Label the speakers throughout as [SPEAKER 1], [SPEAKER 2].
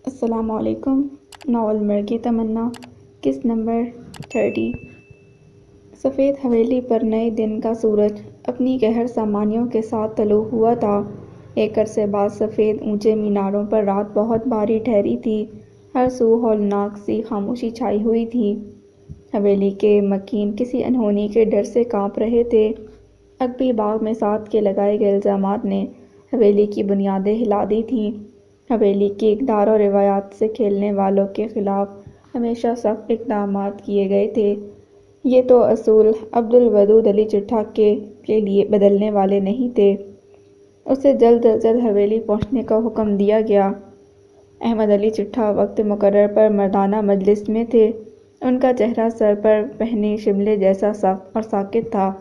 [SPEAKER 1] السلام علیکم۔ ناول مرگ کی تمنا، قسط نمبر 30۔ سفید حویلی پر نئے دن کا سورج اپنی قہر سامانیوں کے ساتھ طلوع ہوا تھا۔ ایک عرصے بعد سفید اونچے میناروں پر رات بہت بھاری ٹھہری تھی۔ ہر سو ہولناک سی خاموشی چھائی ہوئی تھی۔ حویلی کے مکین کسی انہونی کے ڈر سے کانپ رہے تھے۔ عقبی باغ میں ساتھ کے لگائے گئے الزامات نے حویلی کی بنیادیں ہلا دی تھیں۔ حویلی کی اقدار اور روایات سے کھیلنے والوں کے خلاف ہمیشہ سخت اقدامات کیے گئے تھے۔ یہ تو اصول عبدالودود علی چٹھا کے لیے بدلنے والے نہیں تھے۔ اسے جلد از جلد حویلی پہنچنے کا حکم دیا گیا۔ احمد علی چٹھا وقت مقرر پر مردانہ مجلس میں تھے۔ ان کا چہرہ سر پر پہنے شملے جیسا سخت اور ساکت تھا۔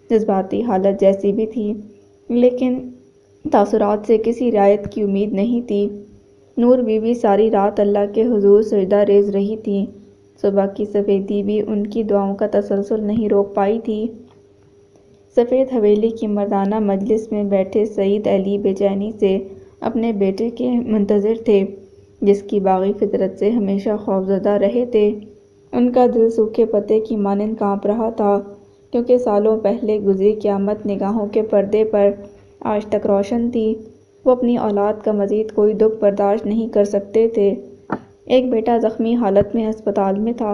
[SPEAKER 1] جذباتی حالت جیسی بھی تھی، لیکن تاثرات سے کسی رعایت کی امید نہیں تھی۔ نور بی بی ساری رات اللہ کے حضور سجدہ ریز رہی تھیں۔ صبح کی سفیدی بھی ان کی دعاؤں کا تسلسل نہیں روک پائی تھی۔ سفید حویلی کی مردانہ مجلس میں بیٹھے سعید علی بے چینی سے اپنے بیٹے کے منتظر تھے، جس کی باغی فطرت سے ہمیشہ خوفزدہ رہے تھے۔ ان کا دل سوکھے پتے کی مانند کانپ رہا تھا، کیونکہ سالوں پہلے گزری قیامت نگاہوں کے پردے پر آج تک روشن تھی۔ وہ اپنی اولاد کا مزید کوئی دکھ برداشت نہیں کر سکتے تھے۔ ایک بیٹا زخمی حالت میں ہسپتال میں تھا،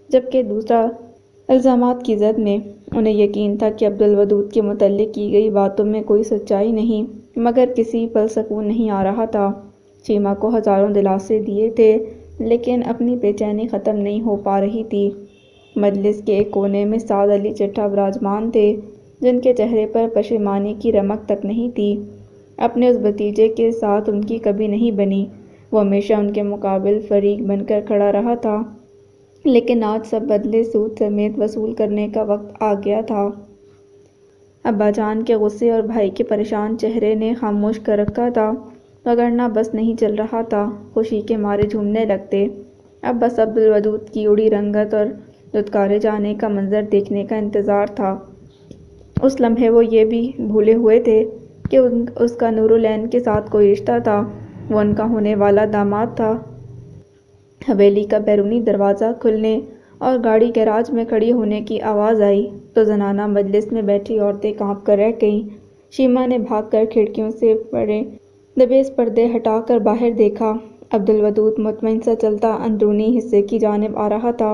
[SPEAKER 1] جبکہ دوسرا الزامات کی زد میں۔ انہیں یقین تھا کہ عبدالودود کے متعلق کی گئی باتوں میں کوئی سچائی نہیں، مگر کسی پل سکون نہیں آ رہا تھا۔ شیما کو ہزاروں دلاسے دیے تھے، لیکن اپنی بے چینی ختم نہیں ہو پا رہی تھی۔ مجلس کے ایک کونے میں سعد علی چٹھا براجمان تھے، جن کے چہرے پر پشیمانی کی رمق تک نہیں تھی۔ اپنے اس بھتیجے کے ساتھ ان کی کبھی نہیں بنی۔ وہ ہمیشہ ان کے مقابل فریق بن کر کھڑا رہا تھا، لیکن آج سب بدلے سود سمیت وصول کرنے کا وقت آ گیا تھا۔ ابا جان کے غصے اور بھائی کے پریشان چہرے نے خاموش کر رکھا تھا، وگرنہ بس نہیں چل رہا تھا۔ خوشی کے مارے جھومنے لگتے۔ اب بس عبدالودود کی اڑی رنگت اور دھتکارے جانے کا منظر دیکھنے کا انتظار تھا۔ اس لمحے وہ یہ بھی بھولے ہوئے تھے کہ اس کا نور العین کے ساتھ کوئی رشتہ تھا۔ وہ ان کا ہونے والا داماد تھا۔ حویلی کا بیرونی دروازہ کھلنے اور گاڑی گیراج میں کھڑی ہونے کی آواز آئی تو زنانہ مجلس میں بیٹھی عورتیں کانپ کر رہ گئیں۔ شیما نے بھاگ کر کھڑکیوں سے پڑے دبے پردے ہٹا کر باہر دیکھا۔ عبدالودود مطمئن سا چلتا اندرونی حصے کی جانب آ رہا تھا۔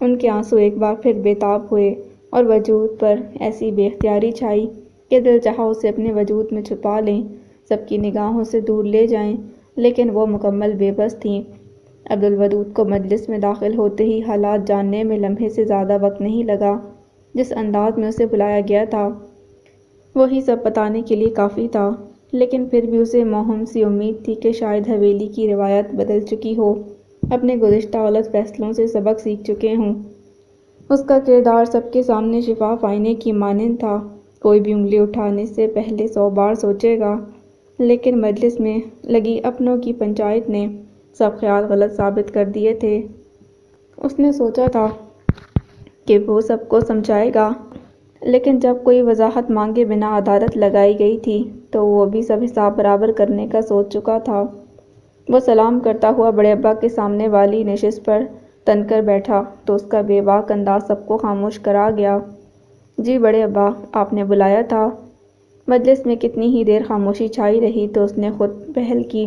[SPEAKER 1] ان کے آنسو ایک بار پھر بے تاب ہوئے اور وجود پر ایسی بے اختیاری چھائی کہ دل چاہا اسے اپنے وجود میں چھپا لیں، سب کی نگاہوں سے دور لے جائیں، لیکن وہ مکمل بے بس تھیں۔ عبدالودود کو مجلس میں داخل ہوتے ہی حالات جاننے میں لمحے سے زیادہ وقت نہیں لگا۔ جس انداز میں اسے بلایا گیا تھا، وہی سب بتانے کے لیے کافی تھا، لیکن پھر بھی اسے موہوم سی امید تھی کہ شاید حویلی کی روایت بدل چکی ہو، اپنے گزشتہ غلط فیصلوں سے سبق سیکھ چکے ہوں۔ اس کا کردار سب کے سامنے شفاف آئینے کی مانند تھا۔ کوئی بھی انگلی اٹھانے سے پہلے 100 بار سوچے گا، لیکن مجلس میں لگی اپنوں کی پنچایت نے سب خیال غلط ثابت کر دیے تھے۔ اس نے سوچا تھا کہ وہ سب کو سمجھائے گا، لیکن جب کوئی وضاحت مانگے بنا عدالت لگائی گئی تھی تو وہ بھی سب حساب برابر کرنے کا سوچ چکا تھا۔ وہ سلام کرتا ہوا بڑے ابا کے سامنے والی نشست پر تن کر بیٹھا تو اس کا بے باک انداز سب کو خاموش کرا گیا۔ جی بڑے ابا، آپ نے بلایا تھا؟ مجلس میں کتنی ہی دیر خاموشی چھائی رہی تو اس نے خود پہل کی۔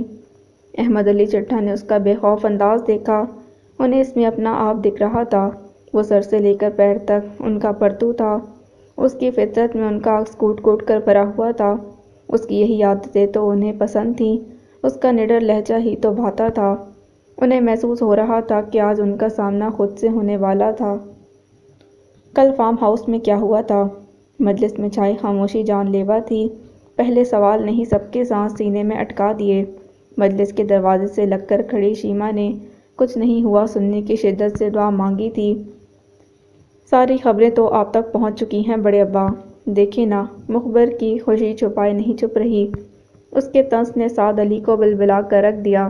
[SPEAKER 1] احمد علی چٹھا نے اس کا بے خوف انداز دیکھا۔ انہیں اس میں اپنا آپ دکھ رہا تھا۔ وہ سر سے لے کر پیر تک ان کا پرتو تھا۔ اس کی فطرت میں ان کا عکس کوٹ کوٹ کر بھرا ہوا تھا۔ اس کی یہی عادتیں تو انہیں پسند تھیں، اس کا نڈر لہجہ ہی تو بھاتا تھا۔ انہیں محسوس ہو رہا تھا کہ آج ان کا سامنا خود سے ہونے والا تھا۔ کل فارم ہاؤس میں کیا ہوا تھا؟ مجلس میں چھائی خاموشی جان لیوا تھی۔ پہلے سوال نہیں سب کے سانس سینے میں اٹکا دیے۔ مجلس کے دروازے سے لگ کر کھڑی شیما نے کچھ نہیں ہوا سننے کی شدت سے دعا مانگی تھی۔ ساری خبریں تو آپ تک پہنچ چکی ہیں بڑے ابا، دیکھیں نا۔ مخبر کی خوشی چھپائے نہیں چھپ رہی۔ اس کے طنز نے سعد علی کو بلبلا کر رکھ دیا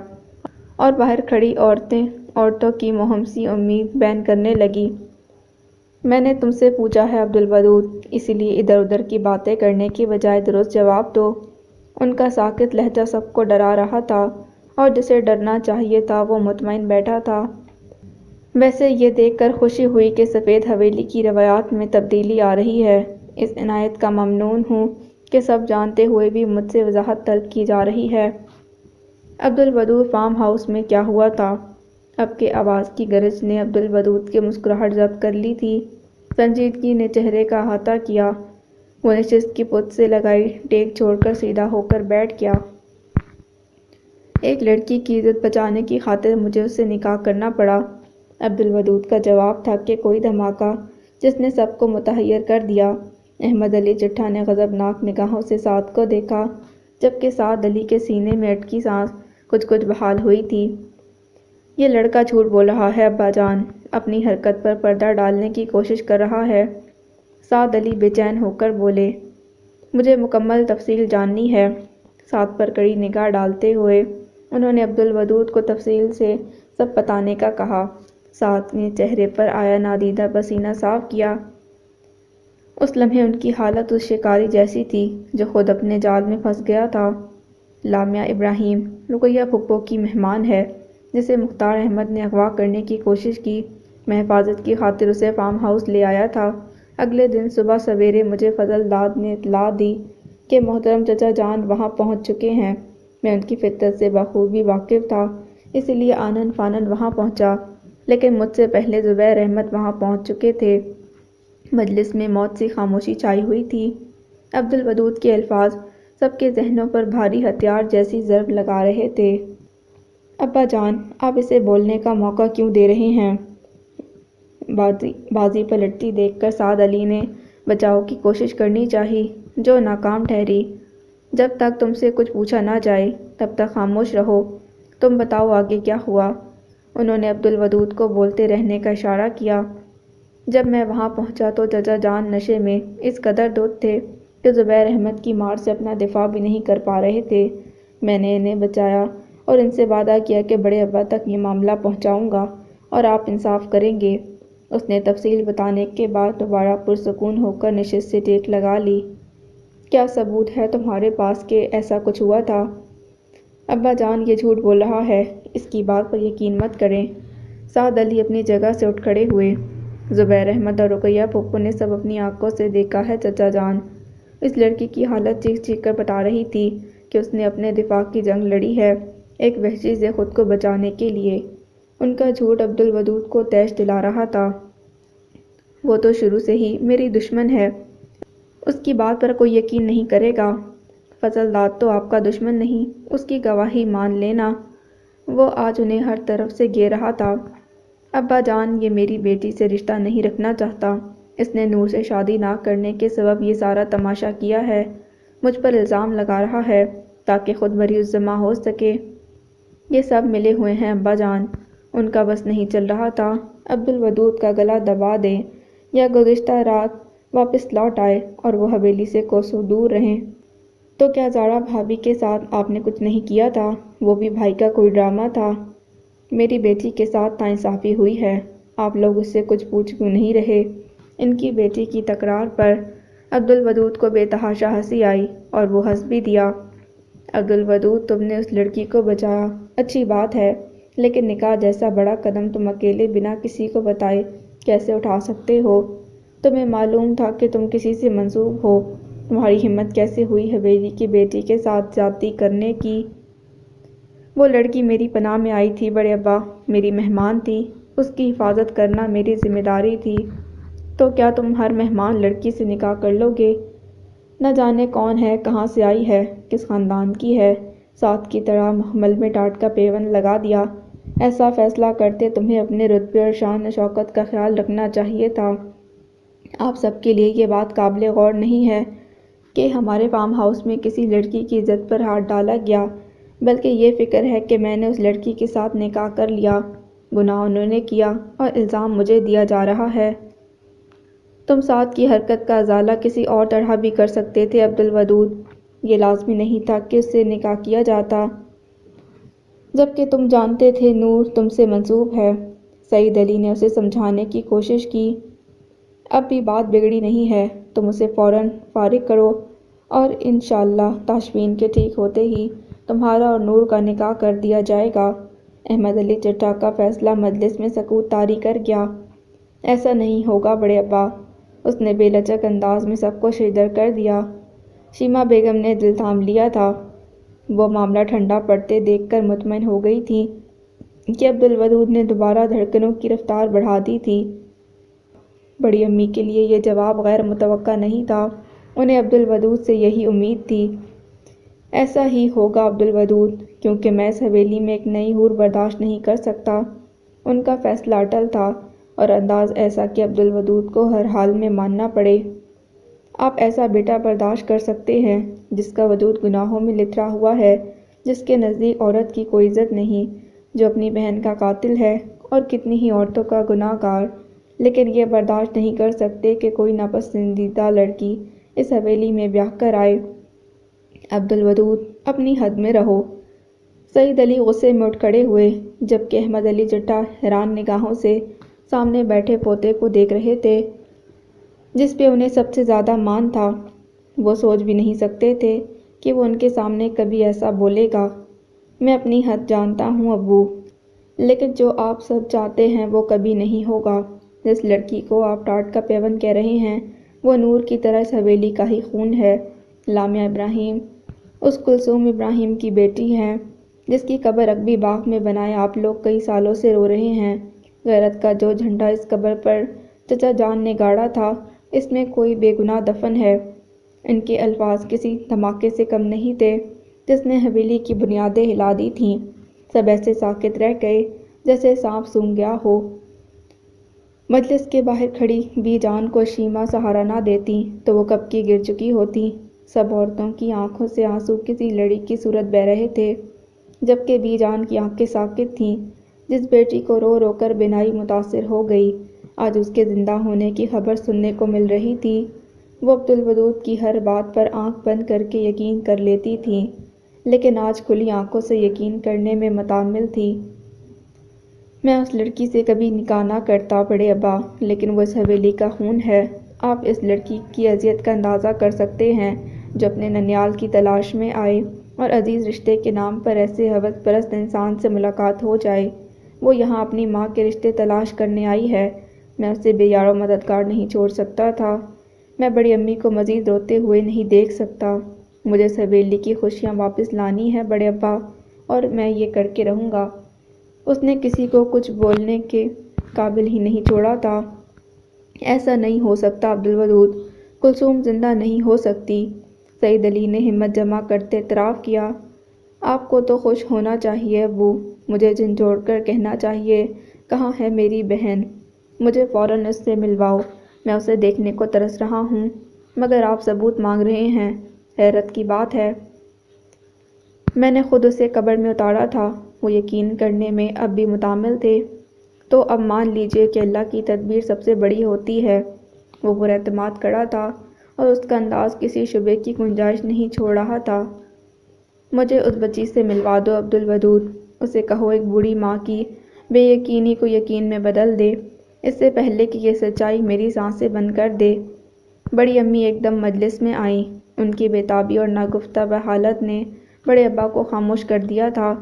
[SPEAKER 1] اور باہر کھڑی عورتوں کی موہوم سی امید بین کرنے لگی۔ میں نے تم سے پوچھا ہے عبدالودود، اسی لیے ادھر ادھر کی باتیں کرنے کی بجائے درست جواب دو۔ ان کا ساکت لہجہ سب کو ڈرا رہا تھا۔ اور جسے ڈرنا چاہیے تھا وہ مطمئن بیٹھا تھا۔ ویسے یہ دیکھ کر خوشی ہوئی کہ سفید حویلی کی روایات میں تبدیلی آ رہی ہے۔ اس عنایت کا ممنون ہوں کہ سب جانتے ہوئے بھی مجھ سے وضاحت طلب کی جا رہی ہے۔ عبدالودود فارم ہاؤس میں کیا ہوا تھا؟ اب کے آواز کی گرج نے عبدالودود کی مسکراہٹ ضبط کر لی تھی۔ سنجیدگی نے چہرے کا احاطہ کیا۔ وہ نشست کی پشت سے لگائی ٹیک چھوڑ کر سیدھا ہو کر بیٹھ گیا۔ ایک لڑکی کی عزت بچانے کی خاطر مجھے اس سے نکاح کرنا پڑا۔ عبدالودود کا جواب تھا کہ کوئی دھماکہ جس نے سب کو متحیر کر دیا۔ احمد علی چٹھا نے غضبناک نگاہوں سے سعد کو دیکھا، جبکہ سعد علی کے سینے میں اٹکی سانس کچھ کچھ بحال ہوئی تھی۔ یہ لڑکا جھوٹ بول رہا ہے ابا جان، اپنی حرکت پر پردہ ڈالنے کی کوشش کر رہا ہے۔ سعد علی بے چین ہو کر بولے، مجھے مکمل تفصیل جاننی ہے۔ سعد پر کڑی نگاہ ڈالتے ہوئے انہوں نے عبدالودود کو تفصیل سے سب بتانے کا کہا۔ سعد نے چہرے پر آیا نادیدہ پسینہ صاف کیا۔ اس لمحے ان کی حالت اس شکاری جیسی تھی جو خود اپنے جال میں پھنس گیا تھا۔ لامیا ابراہیم رقیہ پھپھو کی مہمان ہے جسے مختار احمد نے اغوا کرنے کی کوشش کی۔ میں حفاظت کی خاطر اسے فارم ہاؤس لے آیا تھا۔ اگلے دن صبح سویرے مجھے فضل داد نے اطلاع دی کہ محترم چچا جان وہاں پہنچ چکے ہیں۔ میں ان کی فطرت سے بخوبی واقف تھا، اس لیے آنن فانن وہاں پہنچا، لیکن مجھ سے پہلے زبیر احمد وہاں پہنچ چکے تھے۔ مجلس میں موت سی خاموشی چھائی ہوئی تھی۔ عبدالودود کے الفاظ سب کے ذہنوں پر بھاری ہتھیار جیسی ضرب لگا رہے تھے۔ ابا جان، آپ اسے بولنے کا موقع کیوں دے رہے ہیں؟ بازی پلٹتی دیکھ کر سعد علی نے بچاؤ کی کوشش کرنی چاہی، جو ناکام ٹھہری۔ جب تک تم سے کچھ پوچھا نہ جائے تب تک خاموش رہو۔ تم بتاؤ آگے کیا ہوا؟ انہوں نے عبدالودود کو بولتے رہنے کا اشارہ کیا۔ جب میں وہاں پہنچا تو چچا جان نشے میں اس قدر دھت تھے کہ زبیر احمد کی مار سے اپنا دفاع بھی نہیں کر پا رہے تھے۔ میں نے انہیں بچایا اور ان سے وعدہ کیا کہ بڑے ابا تک یہ معاملہ پہنچاؤں گا اور آپ انصاف کریں گے۔ اس نے تفصیل بتانے کے بعد دوبارہ پرسکون ہو کر نشست سے ٹیک لگا لی۔ کیا ثبوت ہے تمہارے پاس کہ ایسا کچھ ہوا تھا؟ ابا جان یہ جھوٹ بول رہا ہے، اس کی بات پر یقین مت کریں۔ سعد علی اپنی جگہ سے اٹھ کھڑے ہوئے۔ زبیر احمد اور رقیہ پھپھو نے سب اپنی آنکھوں سے دیکھا ہے چچا جان۔ اس لڑکی کی حالت چیخ چیخ کر بتا رہی تھی کہ اس نے اپنے دفاع کی جنگ لڑی ہے، ایک وحشی سے خود کو بچانے کے لیے۔ ان کا جھوٹ عبدالودود کو طیش دلا رہا تھا۔ وہ تو شروع سے ہی میری دشمن ہے، اس کی بات پر کوئی یقین نہیں کرے گا۔ فضل داد تو آپ کا دشمن نہیں، اس کی گواہی مان لینا۔ وہ آج انہیں ہر طرف سے گھیر رہا تھا۔ ابا جان، یہ میری بیٹی سے رشتہ نہیں رکھنا چاہتا، اس نے نور سے شادی نہ کرنے کے سبب یہ سارا تماشا کیا ہے، مجھ پر الزام لگا رہا ہے تاکہ خود بری الزامہ ہو سکے۔ یہ سب ملے ہوئے ہیں ابا جان۔ ان کا بس نہیں چل رہا تھا عبدالودود کا گلا دبا دیں یا گزشتہ رات واپس لوٹ آئے اور وہ حویلی سے کوسوں دور رہیں۔ تو کیا زارا بھابی کے ساتھ آپ نے کچھ نہیں کیا تھا؟ وہ بھی بھائی کا کوئی ڈرامہ تھا؟ میری بیٹی کے ساتھ ناانصافی ہوئی ہے، آپ لوگ اس سے کچھ پوچھ کیوں نہیں رہے؟ ان کی بیٹی کی تکرار پر عبدالودود کو بے تحاشا ہنسی آئی اور وہ ہنس بھی دیا۔ عبدالودود، تم نے اس لڑکی کو بچایا، اچھی بات ہے، لیکن نکاح جیسا بڑا قدم تم اکیلے بنا کسی کو بتائے کیسے اٹھا سکتے ہو؟ تمہیں معلوم تھا کہ تم کسی سے منسوب ہو، تمہاری ہمت کیسے ہوئی حویلی کی بیٹی کے ساتھ زیادتی کرنے کی؟ وہ لڑکی میری پناہ میں آئی تھی بڑے ابا، میری مہمان تھی، اس کی حفاظت کرنا میری ذمہ داری تھی۔ تو کیا تم ہر مہمان لڑکی سے نکاح کر لو گے؟ نہ جانے کون ہے، کہاں سے آئی ہے، کس خاندان کی ہے؟ سعد کی طرح محمل میں ڈانٹ کا پیوند لگا دیا۔ ایسا فیصلہ کرتے تمہیں اپنے رتبے اور شان و شوکت کا خیال رکھنا چاہیے تھا۔ آپ سب کے لیے یہ بات قابل غور نہیں ہے کہ ہمارے فارم ہاؤس میں کسی لڑکی کی عزت پر ہاتھ ڈالا گیا، بلکہ یہ فکر ہے کہ میں نے اس لڑکی کے ساتھ نکاح کر لیا، گناہ انہوں نے کیا اور الزام مجھے دیا جا رہا ہے۔ تم سعد کی حرکت کا ازالہ کسی اور طرح بھی کر سکتے تھے عبدالودود، یہ لازمی نہیں تھا کہ اس سے نکاح کیا جاتا، جبکہ تم جانتے تھے نور تم سے منسوب ہے۔ سعید علی نے اسے سمجھانے کی کوشش کی۔ اب بھی بات بگڑی نہیں ہے، تم اسے فوراً فارغ کرو اور انشاءاللہ تاشفین کے ٹھیک ہوتے ہی تمہارا اور نور کا نکاح کر دیا جائے گا۔ احمد علی چٹھا کا فیصلہ مجلس میں سکوت طاری کر گیا۔ ایسا نہیں ہوگا بڑے ابا، اس نے بے لچک انداز میں سب کو ششدر کر دیا۔ شیما بیگم نے دل تھام لیا تھا۔ وہ معاملہ ٹھنڈا پڑتے دیکھ کر مطمئن ہو گئی تھی کہ عبدالودود نے دوبارہ دھڑکنوں کی رفتار بڑھا دی تھی۔ بڑی امی کے لیے یہ جواب غیر متوقع نہیں تھا، انہیں عبدالودود سے یہی امید تھی۔ ایسا ہی ہوگا عبدالودود، کیونکہ میں اس حویلی میں ایک نئی حور برداشت نہیں کر سکتا۔ ان کا فیصلہ اٹل تھا اور انداز ایسا کہ عبدالودود کو ہر حال میں ماننا پڑے۔ آپ ایسا بیٹا برداشت کر سکتے ہیں جس کا وجود گناہوں میں لتھڑا ہوا ہے، جس کے نزدیک عورت کی کوئی عزت نہیں، جو اپنی بہن کا قاتل ہے اور کتنی ہی عورتوں کا گناہ گار، لیکن یہ برداشت نہیں کر سکتے کہ کوئی ناپسندیدہ لڑکی اس حویلی میں بیاہ کر آئے۔ عبدالودود، اپنی حد میں رہو۔ سعید علی غصے میں اٹھ کھڑے ہوئے، جبکہ احمد علی چٹھا حیران نگاہوں سے سامنے بیٹھے پوتے کو دیکھ رہے تھے جس پہ انہیں سب سے زیادہ مان تھا۔ وہ سوچ بھی نہیں سکتے تھے کہ وہ ان کے سامنے کبھی ایسا بولے گا۔ میں اپنی حد جانتا ہوں ابو، لیکن جو آپ سب چاہتے ہیں وہ کبھی نہیں ہوگا۔ جس لڑکی کو آپ ٹاٹ کا پیون کہہ رہے ہیں وہ نور کی طرح اس حویلی کا ہی خون ہے۔ لامیا ابراہیم اس کلثوم ابراہیم کی بیٹی ہے جس کی قبر رغبی باغ میں بنائے آپ لوگ کئی سالوں سے رو رہے ہیں۔ غیرت کا جو جھنڈا اس قبر پر چچا جان نے گاڑا تھا، اس میں کوئی بے گناہ دفن ہے۔ ان کے الفاظ کسی دھماکے سے کم نہیں تھے جس نے حویلی کی بنیادیں ہلا دی تھیں۔ سب ایسے ساکت رہ گئے جیسے سانپ سونگھ گیا ہو۔ مجلس کے باہر کھڑی بی جان کو شیما سہارا نہ دیتی تو وہ کب کی گر چکی ہوتی۔ سب عورتوں کی آنکھوں سے آنسو کسی لڑی کی صورت بہہ رہے تھے، جبکہ بی جان کی آنکھیں ساکت تھیں۔ جس بیٹی کو رو رو کر بینائی متاثر ہو گئی، آج اس کے زندہ ہونے کی خبر سننے کو مل رہی تھی۔ وہ عبدالودود کی ہر بات پر آنکھ بند کر کے یقین کر لیتی تھیں، لیکن آج کھلی آنکھوں سے یقین کرنے میں متعمل تھی۔ میں اس لڑکی سے کبھی نکاح نہ کرتا بڑے ابا، لیکن وہ اس حویلی کا خون ہے۔ آپ اس لڑکی کی اذیت کا اندازہ کر سکتے ہیں جو اپنے ننیال کی تلاش میں آئے اور عزیز رشتے کے نام پر ایسے ہوس پرست انسان سے ملاقات ہو جائے۔ وہ یہاں اپنی ماں کے رشتے تلاش کرنے آئی ہے، میں اسے بے یار و مددگار نہیں چھوڑ سکتا تھا۔ میں بڑی امی کو مزید روتے ہوئے نہیں دیکھ سکتا۔ مجھے اس حویلی کی خوشیاں واپس لانی ہے بڑے ابا، اور میں یہ کر کے رہوں گا۔ اس نے کسی کو کچھ بولنے کے قابل ہی نہیں چھوڑا تھا۔ ایسا نہیں ہو سکتا عبدالودود، کلثوم زندہ نہیں ہو سکتی۔ سعید علی نے ہمت جمع کرتے اعتراف کیا۔ آپ کو تو خوش ہونا چاہیے ابو، مجھے جھنجھوڑ کر کہنا چاہیے کہاں ہے میری بہن؟ مجھے فوراً اس سے ملواؤ، میں اسے دیکھنے کو ترس رہا ہوں۔ مگر آپ ثبوت مانگ رہے ہیں، حیرت کی بات ہے۔ میں نے خود اسے قبر میں اتارا تھا، وہ یقین کرنے میں اب بھی متعمل تھے۔ تو اب مان لیجیے کہ اللہ کی تدبیر سب سے بڑی ہوتی ہے۔ وہ پراعتماد کھڑا تھا اور اس کا انداز کسی شبے کی گنجائش نہیں چھوڑ رہا تھا۔ مجھے اس بچی سے ملوا دو عبدالودود، اسے کہو ایک بوڑھی ماں کی بے یقینی کو یقین میں بدل دے، اس سے پہلے کہ یہ سچائی میری سانسیں بند کر دے۔ بڑی امی ایک دم مجلس میں آئیں۔ ان کی بے تابی اور ناگفتہ حالت نے بڑے ابا کو خاموش کر دیا تھا۔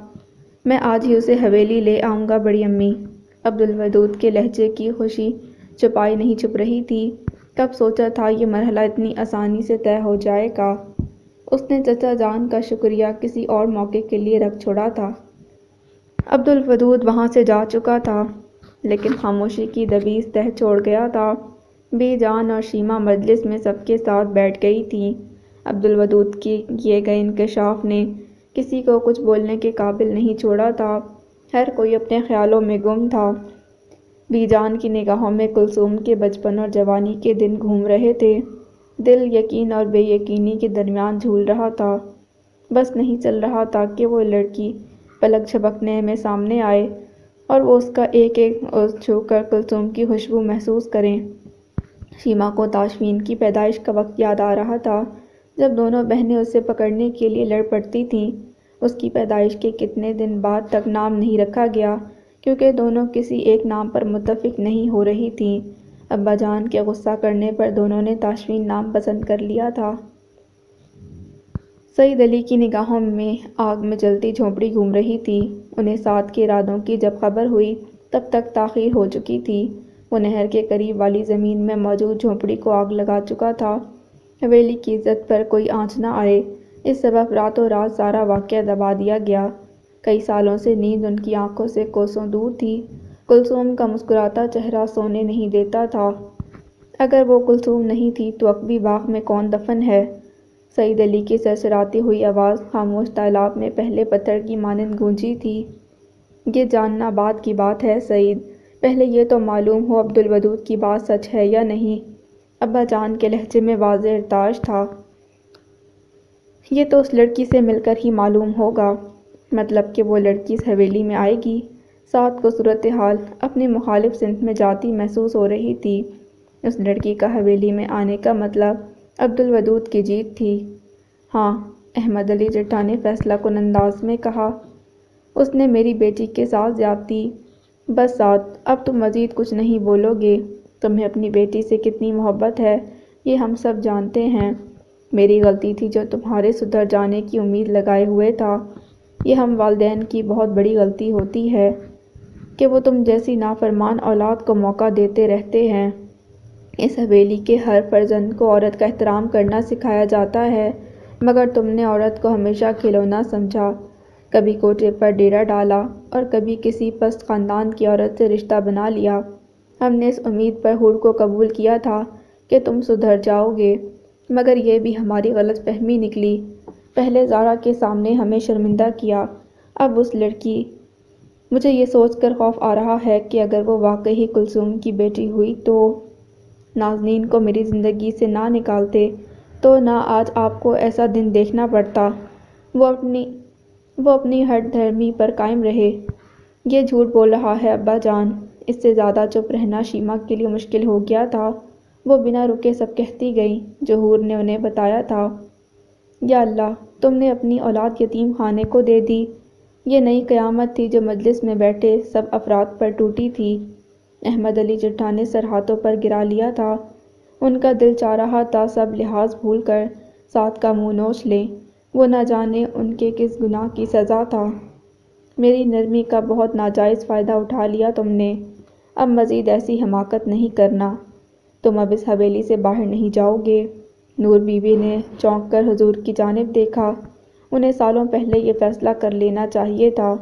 [SPEAKER 1] میں آج ہی اسے حویلی لے آؤں گا بڑی امی۔ عبدالودود کے لہجے کی خوشی چھپائی نہیں چھپ رہی تھی۔ کب سوچا تھا یہ مرحلہ اتنی آسانی سے طے ہو جائے گا؟ اس نے چچا جان کا شکریہ کسی اور موقع کے لیے رکھ چھوڑا تھا۔ عبدالودود وہاں سے جا چکا تھا، لیکن خاموشی کی دبیز تہہ چھوڑ گیا تھا۔ بی جان اور شیما مجلس میں سب کے ساتھ بیٹھ گئی تھیں۔ عبدالودود کے کیے گئے انکشاف نے کسی کو کچھ بولنے کے قابل نہیں چھوڑا تھا۔ ہر کوئی اپنے خیالوں میں گم تھا۔ بی جان کی نگاہوں میں کلثوم کے بچپن اور جوانی کے دن گھوم رہے تھے۔ دل یقین اور بے یقینی کے درمیان جھول رہا تھا۔ بس نہیں چل رہا تھا کہ وہ لڑکی پلک جھپکنے میں سامنے آئے اور وہ اس کا ایک ایک عضو چھو کر کلثوم کی خوشبو محسوس کریں۔ شیما کو تاشفین کی پیدائش کا وقت یاد آ رہا تھا جب دونوں بہنیں اسے پکڑنے کے لیے لڑ پڑتی تھیں۔ اس کی پیدائش کے کتنے دن بعد تک نام نہیں رکھا گیا کیونکہ دونوں کسی ایک نام پر متفق نہیں ہو رہی تھیں۔ ابا جان کے غصہ کرنے پر دونوں نے تاشفین نام پسند کر لیا تھا۔ سعید علی کی نگاہوں میں آگ میں جلتی جھونپڑی گھوم رہی تھی۔ انہیں سعد کے ارادوں کی جب خبر ہوئی تب تک تاخیر ہو چکی تھی۔ وہ نہر کے قریب والی زمین میں موجود جھونپڑی کو آگ لگا چکا تھا۔ حویلی کی عزت پر کوئی آنچ نہ آئے، اس سبب راتوں رات سارا واقعہ دبا دیا گیا۔ کئی سالوں سے نیند ان کی آنکھوں سے کوسوں دور تھی۔ کلثوم کا مسکراتا چہرہ سونے نہیں دیتا تھا۔ اگر وہ کلثوم نہیں تھی تو عقبی باغ میں کون دفن ہے؟ سعید علی کی سرسراتی ہوئی آواز خاموش تالاب میں پہلے پتھر کی مانند گونجی تھی۔ یہ جاننا بعد کی بات ہے سعید، پہلے یہ تو معلوم ہو عبدالودود کی بات سچ ہے یا نہیں۔ ابا جان کے لہجے میں واضح ارتعاش تھا۔ یہ تو اس لڑکی سے مل کر ہی معلوم ہوگا۔ مطلب کہ وہ لڑکی اس حویلی میں آئے گی؟ سعد کو صورتحال اپنی مخالف سمت میں جاتی محسوس ہو رہی تھی۔ اس لڑکی کا حویلی میں آنے کا مطلب عبدالودود کی جیت تھی۔ ہاں، احمد علی جٹھا نے فیصلہ کن انداز میں کہا، اس نے میری بیٹی کے ساتھ زیادتی۔ بس سعد، اب تم مزید کچھ نہیں بولو گے؟ تمہیں اپنی بیٹی سے کتنی محبت ہے یہ ہم سب جانتے ہیں۔ میری غلطی تھی جو تمہارے سدھر جانے کی امید لگائے ہوئے تھا۔ یہ ہم والدین کی بہت بڑی غلطی ہوتی ہے کہ وہ تم جیسی نافرمان اولاد کو موقع دیتے رہتے ہیں۔ اس حویلی کے ہر فرزند کو عورت کا احترام کرنا سکھایا جاتا ہے، مگر تم نے عورت کو ہمیشہ کھلونا سمجھا۔ کبھی کوٹھے پر ڈیرا ڈالا اور کبھی کسی پست خاندان کی عورت سے رشتہ بنا لیا۔ ہم نے اس امید پر حور کو قبول کیا تھا کہ تم سدھر جاؤ گے، مگر یہ بھی ہماری غلط فہمی نکلی۔ پہلے زارا کے سامنے ہمیں شرمندہ کیا، اب اس لڑکی۔ مجھے یہ سوچ کر خوف آ رہا ہے کہ اگر وہ واقعی کلثوم کی بیٹی ہوئی تو نازنین کو میری زندگی سے نہ نکالتے تو نہ آج آپ کو ایسا دن دیکھنا پڑتا۔ وہ اپنی ہٹ دھرمی پر قائم رہے۔ یہ جھوٹ بول رہا ہے ابا جان۔ اس سے زیادہ چپ رہنا شیما کے لیے مشکل ہو گیا تھا۔ وہ بنا رکے سب کہتی گئی جو حور نے انہیں بتایا تھا۔ یا اللہ، تم نے اپنی اولاد یتیم خانے کو دے دی۔ یہ نئی قیامت تھی جو مجلس میں بیٹھے سب افراد پر ٹوٹی تھی۔ احمد علی جٹھا نے سر ہاتھوں پر گرا لیا تھا۔ ان کا دل چاہ رہا تھا سب لحاظ بھول کر سعد کا منہ نوچ لیں۔ وہ نہ جانے ان کے کس گناہ کی سزا تھا۔ میری نرمی کا بہت ناجائز فائدہ اٹھا لیا تم نے۔ اب مزید ایسی حماقت نہیں کرنا۔ تم اب اس حویلی سے باہر نہیں جاؤ گے۔ نور بی بی نے چونک کر حضور کی جانب دیکھا۔ انہیں سالوں پہلے یہ فیصلہ کر لینا چاہیے تھا۔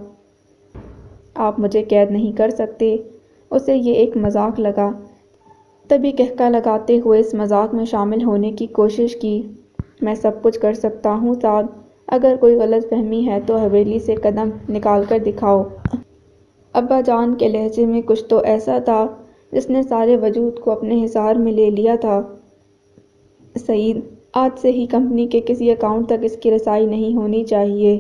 [SPEAKER 1] آپ مجھے قید نہیں کر سکتے۔ اسے یہ ایک مذاق لگا، تبھی قہقہ لگاتے ہوئے اس مذاق میں شامل ہونے کی کوشش کی۔ میں سب کچھ کر سکتا ہوں سعد، اگر کوئی غلط فہمی ہے تو حویلی سے قدم نکال کر دکھاؤ۔ ابا جان کے لہجے میں کچھ تو ایسا تھا جس نے سارے وجود کو اپنے حصار میں لے لیا تھا۔ سعید، آج سے ہی کمپنی کے کسی اکاؤنٹ تک اس کی رسائی نہیں ہونی چاہیے۔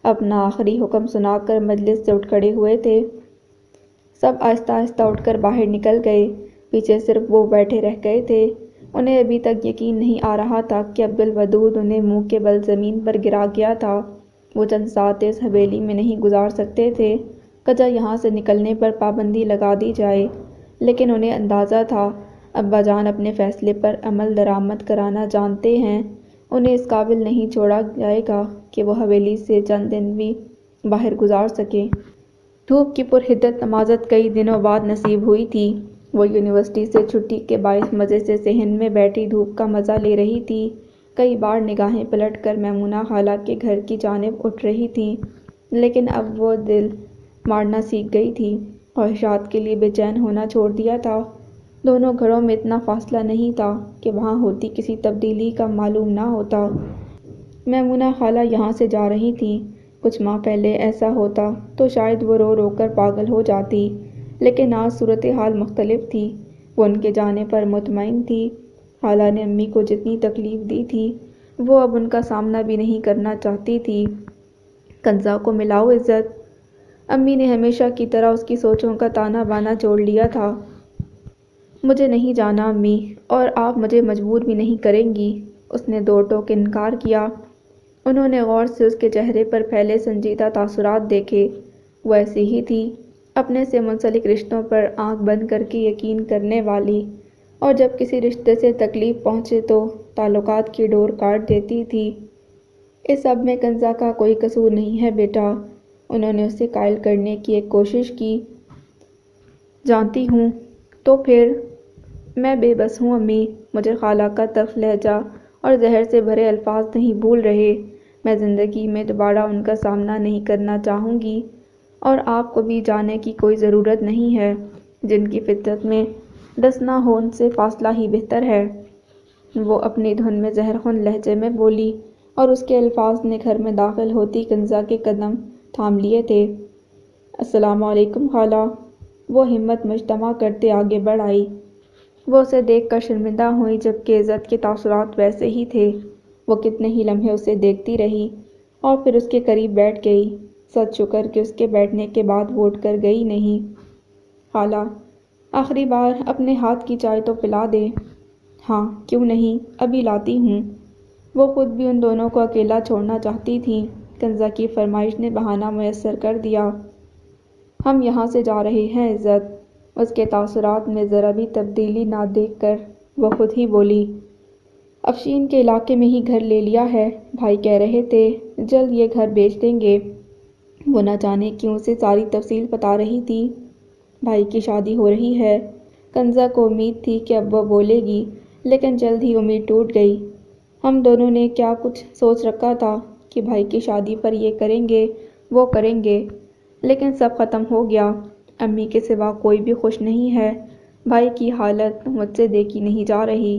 [SPEAKER 1] اپنا آخری حکم سنا کر مجلس سے اٹھ کھڑے ہوئے تھے۔ سب آہستہ آہستہ اٹھ کر باہر نکل گئے۔ پیچھے صرف وہ بیٹھے رہ گئے تھے۔ انہیں ابھی تک یقین نہیں آ رہا تھا کہ عبدالودود انہیں منہ کے بل زمین پر گرا گیا تھا۔ وہ چند ساتیں اس حویلی میں نہیں گزار سکتے تھے، کجا یہاں سے نکلنے پر پابندی لگا دی جائے، لیکن انہیں اندازہ تھا ابا جان اپنے فیصلے پر عمل درآمد کرانا جانتے ہیں۔ انہیں اس قابل نہیں چھوڑا جائے گا کہ وہ حویلی سے چند دن بھی باہر گزار سکیں۔ دھوپ کی پرحدت نمازت کئی دنوں بعد نصیب ہوئی تھی۔ وہ یونیورسٹی سے چھٹی کے باعث مزے سے صحن میں بیٹھی دھوپ کا مزہ لے رہی تھی۔ کئی بار نگاہیں پلٹ کر میمونہ خالہ کے گھر کی جانب اٹھ رہی تھیں، لیکن اب وہ دل مارنا سیکھ گئی تھی، خواہشات کے لیے بے چین ہونا چھوڑ دیا تھا۔ دونوں گھروں میں اتنا فاصلہ نہیں تھا کہ وہاں ہوتی کسی تبدیلی کا معلوم نہ ہوتا۔ میمونہ خالہ یہاں سے جا رہی تھیں۔ کچھ ماہ پہلے ایسا ہوتا تو شاید وہ رو رو کر پاگل ہو جاتی، لیکن آج صورتحال مختلف تھی۔ وہ ان کے جانے پر مطمئن تھی۔ خالہ نے امی کو جتنی تکلیف دی تھی وہ اب ان کا سامنا بھی نہیں کرنا چاہتی تھی۔ کنزا کو ملاؤ عزت۔ امی نے ہمیشہ کی طرح اس کی سوچوں کا تانا بانا جوڑ لیا تھا۔ مجھے نہیں جانا امی، اور آپ مجھے مجبور بھی نہیں کریں گی۔ اس نے دو ٹوک انکار کیا۔ انہوں نے غور سے اس کے چہرے پر پھیلے سنجیدہ تاثرات دیکھے۔ وہ ایسی ہی تھی، اپنے سے منسلک رشتوں پر آنکھ بند کر کے یقین کرنے والی، اور جب کسی رشتے سے تکلیف پہنچے تو تعلقات کی ڈور کاٹ دیتی تھی۔ اس سب میں کنزا کا کوئی قصور نہیں ہے بیٹا، انہوں نے اسے قائل کرنے کی ایک کوشش کی۔ جانتی ہوں، تو پھر میں بے بس ہوں امی، مجھے خالہ کا تلخ لہجہ اور زہر سے بھرے الفاظ نہیں بھول رہے۔ میں زندگی میں دوبارہ ان کا سامنا نہیں کرنا چاہوں گی، اور آپ کو بھی جانے کی کوئی ضرورت نہیں ہے۔ جن کی فطرت میں ڈس نہ ہو ان سے فاصلہ ہی بہتر ہے۔ وہ اپنی دھن میں زہر خون لہجے میں بولی، اور اس کے الفاظ نے گھر میں داخل ہوتی کنزا کے قدم تھام لیے تھے۔ السلام علیکم خالہ، وہ ہمت مجتمع کرتے آگے بڑھ آئی۔ وہ اسے دیکھ کر شرمندہ ہوئی، جبکہ عزت کے تاثرات ویسے ہی تھے۔ وہ کتنے ہی لمحے اسے دیکھتی رہی اور پھر اس کے قریب بیٹھ گئی۔ سچ شکر کہ اس کے بیٹھنے کے بعد وہ اٹھ کر گئی نہیں۔ خالہ، آخری بار اپنے ہاتھ کی چائے تو پلا دیں۔ ہاں، کیوں نہیں، ابھی لاتی ہوں۔ وہ خود بھی ان دونوں کو اکیلا چھوڑنا چاہتی تھی۔ کنزا کی فرمائش نے بہانہ میسر کر دیا۔ ہم یہاں سے جا رہے ہیں عزت۔ اس کے تاثرات میں ذرا بھی تبدیلی نہ دیکھ کر وہ خود ہی بولی۔ افشین کے علاقے میں ہی گھر لے لیا ہے، بھائی کہہ رہے تھے جلد یہ گھر بیچ دیں گے۔ وہ نہ جانے کیوں اسے ساری تفصیل بتا رہی تھی۔ بھائی کی شادی ہو رہی ہے۔ کنزا کو امید تھی کہ اب وہ بولے گی، لیکن جلد ہی امید ٹوٹ گئی۔ ہم دونوں نے کیا کچھ سوچ رکھا تھا کہ بھائی کی شادی پر یہ کریں گے، وہ کریں گے، لیکن سب ختم ہو گیا۔ امی کے سوا کوئی بھی خوش نہیں ہے۔ بھائی کی حالت مجھ سے دیکھی نہیں جا رہی،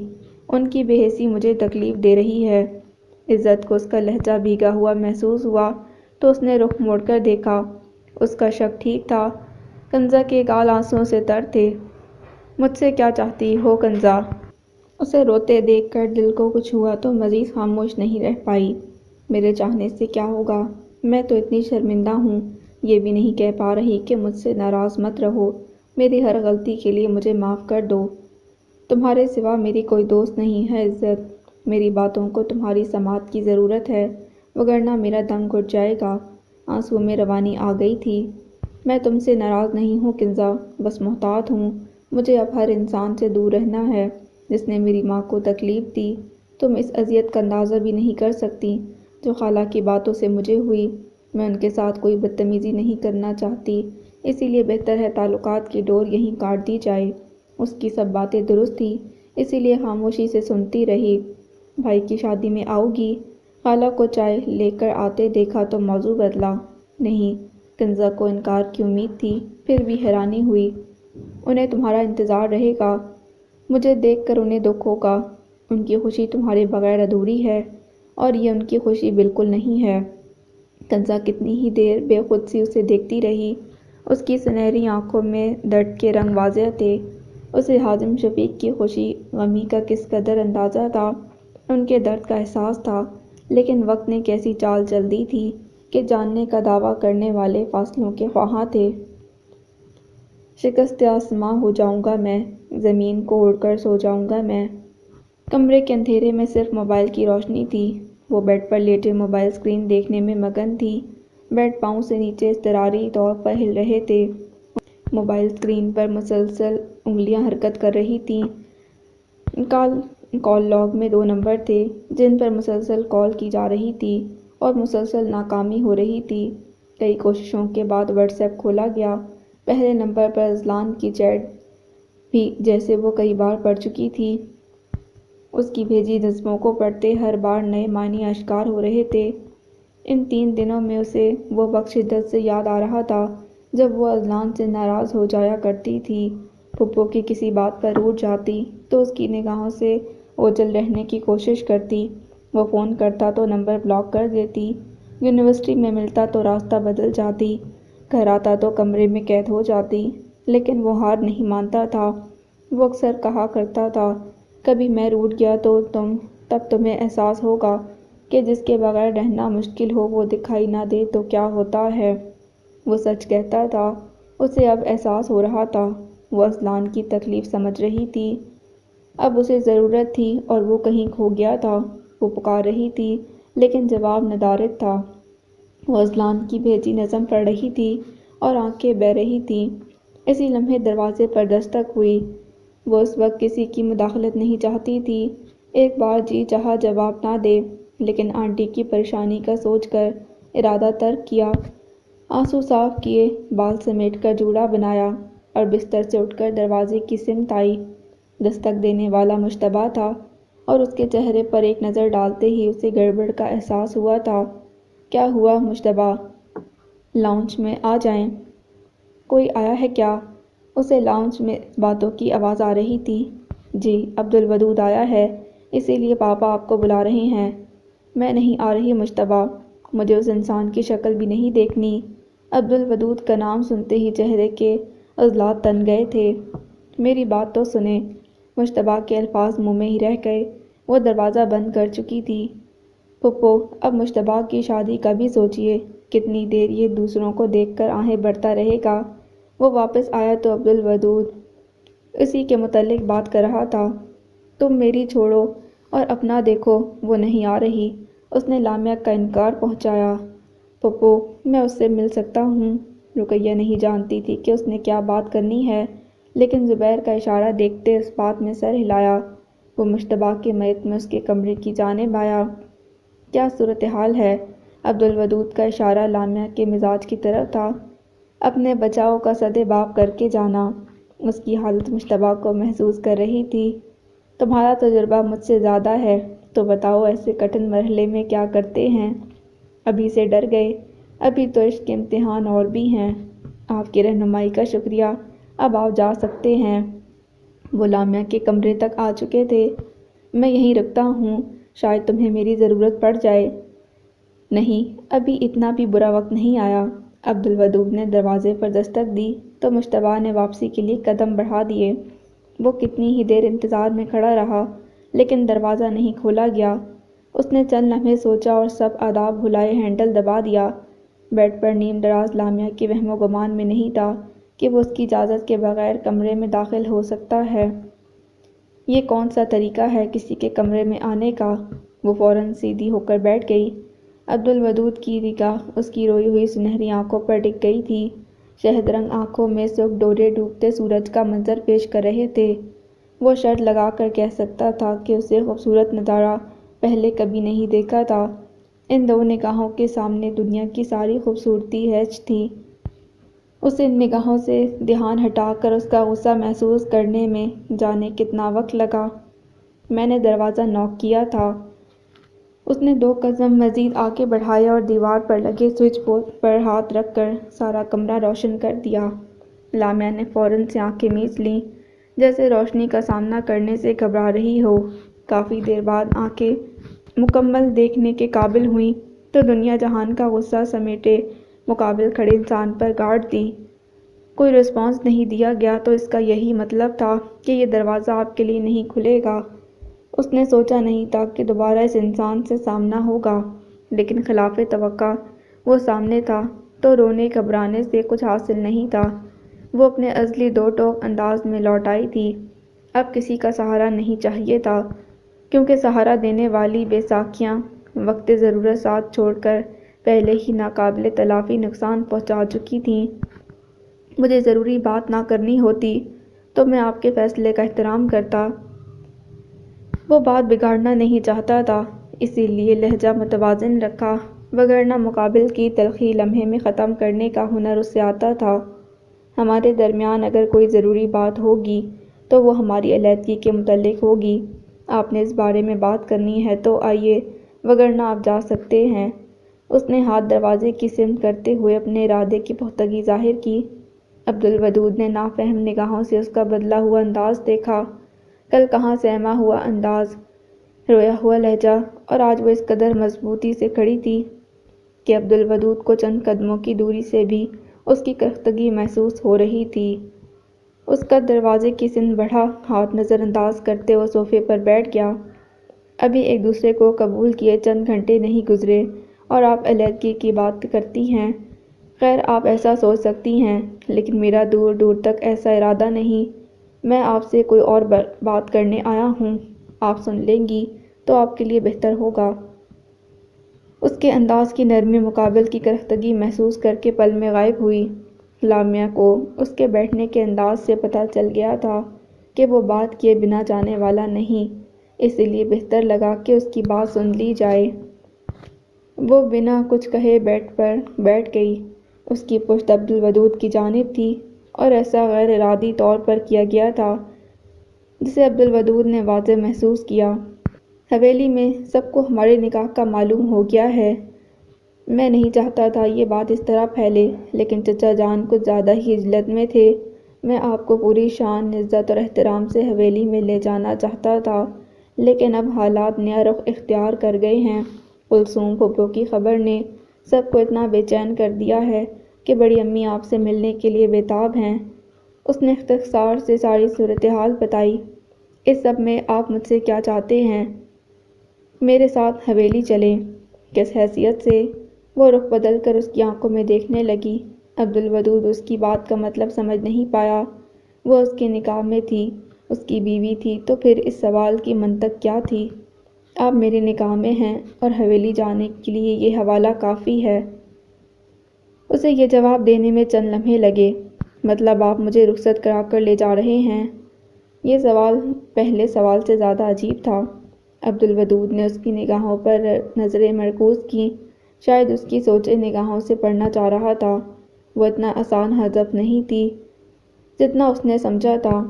[SPEAKER 1] ان کی بے حسی مجھے تکلیف دے رہی ہے۔ عزت کو اس کا لہجہ بھیگا ہوا محسوس ہوا تو اس نے رخ موڑ کر دیکھا۔ اس کا شک ٹھیک تھا، کنزا کے گال آنسوؤں سے تر تھے۔ مجھ سے کیا چاہتی ہو کنزا؟ اسے روتے دیکھ کر دل کو کچھ ہوا تو مزید خاموش نہیں رہ پائی۔ میرے چاہنے سے کیا ہوگا؟ میں تو اتنی شرمندہ ہوں، یہ بھی نہیں کہہ پا رہی کہ مجھ سے ناراض مت رہو، میری ہر غلطی کے لیے مجھے معاف کر دو۔ تمہارے سوا میری کوئی دوست نہیں ہے عزت، میری باتوں کو تمہاری سماعت کی ضرورت ہے، وگرنہ میرا دم گھٹ جائے گا۔ آنسوؤں میں روانی آ گئی تھی۔ میں تم سے ناراض نہیں ہوں کنزا، بس محتاط ہوں۔ مجھے اب ہر انسان سے دور رہنا ہے جس نے میری ماں کو تکلیف دی۔ تم اس اذیت کا اندازہ بھی نہیں کر سکتی جو خالہ کی باتوں سے مجھے ہوئی۔ میں ان کے ساتھ کوئی بدتمیزی نہیں کرنا چاہتی، اسی لیے بہتر ہے تعلقات کی ڈور یہیں کاٹ دی جائے۔ اس کی سب باتیں درست تھیں، اسی لیے خاموشی سے سنتی رہی۔ بھائی کی شادی میں آؤ گی؟ خالہ کو چائے لے کر آتے دیکھا تو موضوع بدلا۔ نہیں، کنزا کو انکار کی امید تھی، پھر بھی حیرانی ہوئی۔ انہیں تمہارا انتظار رہے گا، مجھے دیکھ کر انہیں دکھ ہوگا۔ ان کی خوشی تمہارے بغیر ادھوری ہے، اور یہ ان کی خوشی بالکل نہیں ہے۔ کنزا کتنی ہی دیر بے خود سی اسے دیکھتی رہی۔ اس کی سنہری آنکھوں میں درد کے رنگ واضح تھے۔ اسے حازم شفیق کی خوشی غمی کا کس قدر اندازہ تھا، ان کے درد کا احساس تھا، لیکن وقت نے کیسی چال چل دی تھی کہ جاننے کا دعویٰ کرنے والے فاصلوں کے خواہاں تھے۔ شکست آسماں ہو جاؤں گا میں، زمین کو اڑ کر سو جاؤں گا میں۔ کمرے کے اندھیرے میں صرف موبائل کی روشنی تھی۔ وہ بیڈ پر لیٹے موبائل اسکرین دیکھنے میں مگن تھی۔ بیڈ پاؤں سے نیچے اضطراری طور پر ہل رہے تھے۔ موبائل اسکرین پر مسلسل انگلیاں حرکت کر رہی تھیں۔ کال لاگ میں 2 نمبر تھے جن پر مسلسل کال کی جا رہی تھی اور مسلسل ناکامی ہو رہی تھی۔ کئی کوششوں کے بعد واٹس ایپ کھولا گیا۔ پہلے نمبر پر اذلان کی چیٹ بھی جیسے وہ کئی بار پڑھ چکی تھی۔ اس کی بھیجی نظموں کو پڑھتے ہر بار نئے معنی آشکار ہو رہے تھے۔ ان 3 دنوں میں اسے وہ وقت شدت سے یاد آ رہا تھا جب وہ اذلان سے ناراض ہو جایا کرتی تھی۔ پھپھو کی کسی بات پر روٹھ جاتی تو اس کی نگاہوں سے اوجھل رہنے کی کوشش کرتی۔ وہ فون کرتا تو نمبر بلاک کر دیتی۔ یونیورسٹی میں ملتا تو راستہ بدل جاتی۔ گھر آتا تو کمرے میں قید ہو جاتی، لیکن وہ ہار نہیں مانتا تھا۔ وہ اکثر کہا کرتا تھا، کبھی میں روٹھ گیا تو تب تمہیں احساس ہوگا کہ جس کے بغیر رہنا مشکل ہو وہ دکھائی نہ دے تو کیا ہوتا ہے۔ وہ سچ کہتا تھا، اسے اب احساس ہو رہا تھا۔ وہ اذلان کی تکلیف سمجھ رہی تھی۔ اب اسے ضرورت تھی اور وہ کہیں کھو گیا تھا۔ وہ پکار رہی تھی لیکن جواب ندارد تھا۔ وہ اذلان کی بھیجی نظم پڑھ رہی تھی اور آنکھیں بہہ رہی تھیں۔ اسی لمحے دروازے پر دستک ہوئی۔ وہ اس وقت کسی کی مداخلت نہیں چاہتی تھی۔ ایک بار جی چاہا جواب نہ دے، لیکن آنٹی کی پریشانی کا سوچ کر ارادہ ترک کیا۔ آنسو صاف کیے، بال سمیٹ کر جوڑا بنایا اور بستر سے اٹھ کر دروازے کی سمت آئی۔ دستک دینے والا مشتبہ تھا اور اس کے چہرے پر ایک نظر ڈالتے ہی اسے گڑبڑ کا احساس ہوا تھا۔ کیا ہوا مشتبہ؟ لاؤنج میں آ جائیں۔ کوئی آیا ہے کیا؟ اسے لاؤنج میں باتوں کی آواز آ رہی تھی۔ جی، عبدالودود آیا ہے، اسی لیے پاپا آپ کو بلا رہے ہیں۔ میں نہیں آ رہی مشتبہ، مجھے اس انسان کی شکل بھی نہیں دیکھنی۔ عبدالودود کا نام سنتے ہی چہرے کے عضلات تن گئے تھے۔ میری بات تو سنیں۔ مشتبہ کے الفاظ منہ میں ہی رہ گئے۔ وہ دروازہ بند کر چکی تھی۔ پھپھو، اب مشتبہ کی شادی کا بھی سوچیے، کتنی دیر یہ دوسروں کو دیکھ کر آہیں بھرتا رہے گا۔ وہ واپس آیا تو عبدالودود اسی کے متعلق بات کر رہا تھا۔ تم میری چھوڑو اور اپنا دیکھو، وہ نہیں آ رہی، اس نے لامیا کا انکار پہنچایا۔ پھپھو، میں اس سے مل سکتا ہوں۔ رقیہ نہیں جانتی تھی کہ اس نے کیا بات کرنی ہے، لیکن زبیر کا اشارہ دیکھتے اس بات میں سر ہلایا۔ وہ مشتبہ کے میت میں اس کے کمرے کی جانب آیا۔ کیا صورتحال ہے؟ عبدالودود کا اشارہ لامیا کے مزاج کی طرف تھا۔ اپنے بچاؤ کا سدباب کر کے جانا۔ اس کی حالت مشتبہ کو محسوس کر رہی تھی۔ تمہارا تجربہ مجھ سے زیادہ ہے، تو بتاؤ ایسے کٹھن مرحلے میں کیا کرتے ہیں؟ ابھی سے ڈر گئے؟ ابھی تو عشق کے امتحان اور بھی ہیں۔ آپ کی رہنمائی کا شکریہ، اب آپ جا سکتے ہیں۔ وہ لامیا کے کمرے تک آ چکے تھے۔ میں یہیں رکتا ہوں، شاید تمہیں میری ضرورت پڑ جائے۔ نہیں، ابھی اتنا بھی برا وقت نہیں آیا۔ عبدالودود نے دروازے پر دستک دی تو مشتبہ نے واپسی کے لیے قدم بڑھا دیے۔ وہ کتنی ہی دیر انتظار میں کھڑا رہا، لیکن دروازہ نہیں کھولا گیا۔ اس نے چند لمحے سوچا اور سب آداب بھلائے ہینڈل دبا دیا۔ بیڈ پر نیم دراز لامیا کے وہم و گمان میں نہیں تھا کہ وہ اس کی اجازت کے بغیر کمرے میں داخل ہو سکتا ہے۔ یہ کون سا طریقہ ہے کسی کے کمرے میں آنے کا؟ وہ فوراً سیدھی ہو کر بیٹھ گئی۔ عبدالودود کی نگاہ اس کی روئی ہوئی سنہری آنکھوں پر ٹک گئی تھی۔ شہد رنگ آنکھوں میں سرخ ڈورے ڈوبتے سورج کا منظر پیش کر رہے تھے۔ وہ شرط لگا کر کہہ سکتا تھا کہ اسے خوبصورت نظارہ پہلے کبھی نہیں دیکھا تھا۔ ان دو نگاہوں کے سامنے دنیا کی ساری خوبصورتی ہیج تھی۔ اسے ان نگاہوں سے دھیان ہٹا کر اس کا غصہ محسوس کرنے میں جانے کتنا وقت لگا۔ میں نے دروازہ نوک کیا تھا۔ اس نے 2 قدم مزید آگے بڑھائے اور دیوار پر لگے سوئچ بورڈ پر ہاتھ رکھ کر سارا کمرہ روشن کر دیا۔ لامیا نے فوراً سے آنکھیں میچ لیں، جیسے روشنی کا سامنا کرنے سے گھبرا رہی ہو۔ کافی دیر بعد آنکھیں مکمل دیکھنے کے قابل ہوئیں تو دنیا جہان کا غصہ سمیٹے مقابل کھڑے انسان پر گاڑ دیں۔ کوئی رسپانس نہیں دیا گیا تو اس کا یہی مطلب تھا کہ یہ دروازہ آپ کے لیے نہیں کھلے گا۔ اس نے سوچا نہیں تھا کہ دوبارہ اس انسان سے سامنا ہوگا، لیکن خلاف توقع وہ سامنے تھا تو رونے گھبرانے سے کچھ حاصل نہیں تھا۔ وہ اپنے ازلی دو ٹوک انداز میں لوٹ آئی تھی۔ اب کسی کا سہارا نہیں چاہیے تھا، کیونکہ سہارا دینے والی بے ساکھیاں وقت ضرورت ساتھ چھوڑ کر پہلے ہی ناقابل تلافی نقصان پہنچا چکی تھیں۔ مجھے ضروری بات نہ کرنی ہوتی تو میں آپ کے فیصلے کا احترام کرتا۔ وہ بات بگاڑنا نہیں چاہتا تھا، اسی لیے لہجہ متوازن رکھا، وگرنہ مقابل کی تلخی لمحے میں ختم کرنے کا ہنر اس سے آتا تھا۔ ہمارے درمیان اگر کوئی ضروری بات ہوگی تو وہ ہماری علیحدگی کے متعلق ہوگی۔ آپ نے اس بارے میں بات کرنی ہے تو آئیے، وگرنہ آپ جا سکتے ہیں۔ اس نے ہاتھ دروازے کی سمت کرتے ہوئے اپنے ارادے کی پختگی ظاہر کی۔ عبدالودود نے نافہم نگاہوں سے اس کا بدلا ہوا انداز دیکھا۔ کل کہاں سہما ہوا انداز، رویا ہوا لہجہ، اور آج وہ اس قدر مضبوطی سے کھڑی تھی کہ عبدالودود کو چند قدموں کی دوری سے بھی اس کی کرختگی محسوس ہو رہی تھی۔ اس کا دروازے کی سمت بڑھا، ہاتھ نظر انداز کرتے وہ صوفے پر بیٹھ گیا۔ ابھی ایک دوسرے کو قبول کیے چند گھنٹے نہیں گزرے اور آپ علیحدگی کی بات کرتی ہیں۔ خیر، آپ ایسا سوچ سکتی ہیں، لیکن میرا دور دور تک ایسا ارادہ نہیں۔ میں آپ سے کوئی اور بات کرنے آیا ہوں، آپ سن لیں گی تو آپ کے لیے بہتر ہوگا۔ اس کے انداز کی نرمی مقابل کی کرختگی محسوس کر کے پل میں غائب ہوئی۔ لامیا کو اس کے بیٹھنے کے انداز سے پتہ چل گیا تھا کہ وہ بات کیے بنا جانے والا نہیں، اسی لیے بہتر لگا کہ اس کی بات سن لی جائے۔ وہ بنا کچھ کہے بیڈ پر بیٹھ گئی۔ اس کی پشت عبدالودود کی جانب تھی اور ایسا غیر ارادی طور پر کیا گیا تھا جسے عبدالودود نے واضح محسوس کیا۔ حویلی میں سب کو ہمارے نکاح کا معلوم ہو گیا ہے۔ میں نہیں چاہتا تھا یہ بات اس طرح پھیلے، لیکن چچا جان کچھ زیادہ ہی جلد میں تھے۔ میں آپ کو پوری شان، عزت اور احترام سے حویلی میں لے جانا چاہتا تھا، لیکن اب حالات نیا رخ اختیار کر گئے ہیں۔ کلثوم پھپھو کی خبر نے سب کو اتنا بے چین کر دیا ہے کہ بڑی امی آپ سے ملنے کے لیے بےتاب ہیں۔ اس نے اختصار سے ساری صورتحال بتائی۔ اس سب میں آپ مجھ سے کیا چاہتے ہیں؟ میرے ساتھ حویلی چلیں۔ کس حیثیت سے؟ وہ رخ بدل کر اس کی آنکھوں میں دیکھنے لگی۔ عبدالودود اس کی بات کا مطلب سمجھ نہیں پایا۔ وہ اس کے نکاح میں تھی، اس کی بیوی تھی، تو پھر اس سوال کی منطق کیا تھی؟ آپ میرے نکاح میں ہیں اور حویلی جانے کے لیے یہ حوالہ کافی ہے۔ اسے یہ جواب دینے میں چند لمحے لگے۔ مطلب آپ مجھے رخصت کرا کر لے جا رہے ہیں؟ یہ سوال پہلے سوال سے زیادہ عجیب تھا۔ عبدالودود نے اس کی نگاہوں پر نظریں مرکوز کیں۔ شاید اس کی سوچیں نگاہوں سے پڑھنا چاہ رہا تھا۔ وہ اتنا آسان ہدف نہیں تھی جتنا اس نے سمجھا تھا۔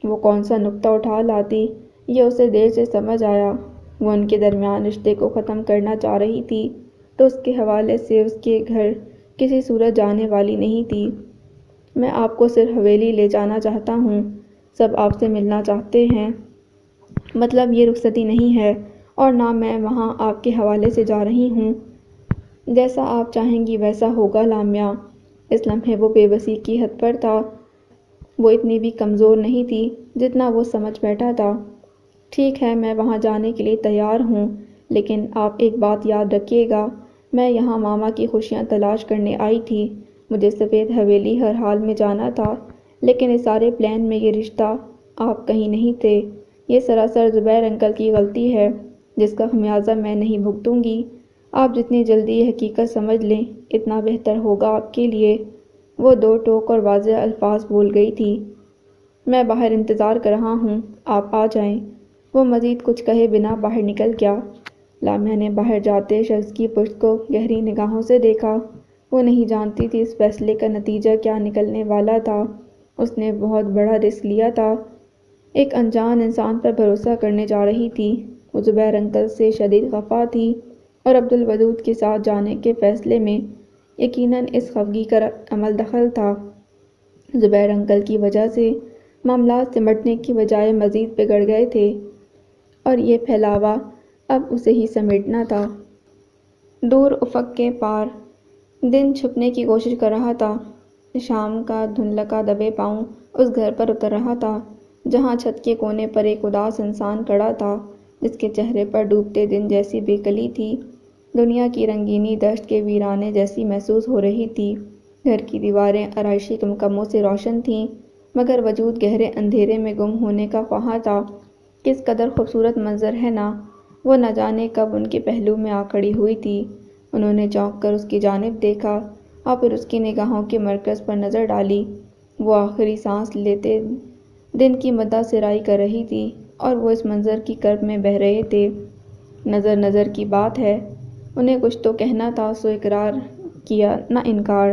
[SPEAKER 1] وہ کون سا نکتہ اٹھا لاتی یہ اسے دیر سے سمجھ آیا۔ وہ ان کے درمیان رشتے کو ختم کرنا چاہ رہی تھی تو اس کے حوالے سے اس کے گھر کسی صورت جانے والی نہیں تھی۔ میں آپ کو صرف حویلی لے جانا چاہتا ہوں۔ سب آپ سے ملنا چاہتے ہیں۔ مطلب یہ رخصتی نہیں ہے، اور نہ میں وہاں آپ کے حوالے سے جا رہی ہوں۔ جیسا آپ چاہیں گی ویسا ہوگا لامیا۔ اس لمحے وہ بے بسی کی حد پر تھا۔ وہ اتنی بھی کمزور نہیں تھی جتنا وہ سمجھ بیٹھا تھا۔ ٹھیک ہے، میں وہاں جانے کے لیے تیار ہوں، لیکن آپ ایک بات یاد رکھیے گا، میں یہاں ماما کی خوشیاں تلاش کرنے آئی تھی۔ مجھے سفید حویلی ہر حال میں جانا تھا، لیکن اس سارے پلان میں یہ رشتہ آپ کہیں نہیں تھے۔ یہ سراسر زبیر انکل کی غلطی ہے، جس کا خمیازہ میں نہیں بھگتوں گی۔ آپ جتنی جلدی یہ حقیقت سمجھ لیں اتنا بہتر ہوگا آپ کے لیے۔ وہ دو ٹوک اور واضح الفاظ بول گئی تھی۔ میں باہر انتظار کر رہا ہوں، آپ آ جائیں۔ وہ مزید کچھ کہے بنا باہر نکل گیا۔ لامیا نے باہر جاتے شخص کی پشت کو گہری نگاہوں سے دیکھا۔ وہ نہیں جانتی تھی اس فیصلے کا نتیجہ کیا نکلنے والا تھا۔ اس نے بہت بڑا رسک لیا تھا۔ ایک انجان انسان پر بھروسہ کرنے جا رہی تھی۔ وہ زبیر انکل سے شدید خفا تھی اور عبدالودود کے ساتھ جانے کے فیصلے میں یقیناً اس خفگی کا عمل دخل تھا۔ زبیر انکل کی وجہ سے معاملات سمٹنے کی بجائے مزید بگڑ گئے تھے، اور یہ پھیلاوا اب اسے ہی سمیٹنا تھا۔ دور افق کے پار دن چھپنے کی کوشش کر رہا تھا۔ شام کا دھندلکا دبے پاؤں اس گھر پر اتر رہا تھا جہاں چھت کے کونے پر ایک اداس انسان کھڑا تھا، جس کے چہرے پر ڈوبتے دن جیسی بے کلی تھی۔ دنیا کی رنگینی دشت کے ویرانے جیسی محسوس ہو رہی تھی۔ گھر کی دیواریں آرائشی کمکموں سے روشن تھیں، مگر وجود گہرے اندھیرے میں گم ہونے کا خواہاں تھا۔ کس قدر خوبصورت منظر ہے نا! وہ نہ جانے کب ان کے پہلو میں آ کھڑی ہوئی تھی۔ انہوں نے چونک کر اس کی جانب دیکھا اور پھر اس کی نگاہوں کے مرکز پر نظر ڈالی۔ وہ آخری سانس لیتے دن کی مدح سرائی کر رہی تھی اور وہ اس منظر کی کرب میں بہہ رہے تھے۔ نظر نظر کی بات ہے، انہیں کچھ تو کہنا تھا، سو اقرار کیا نہ انکار۔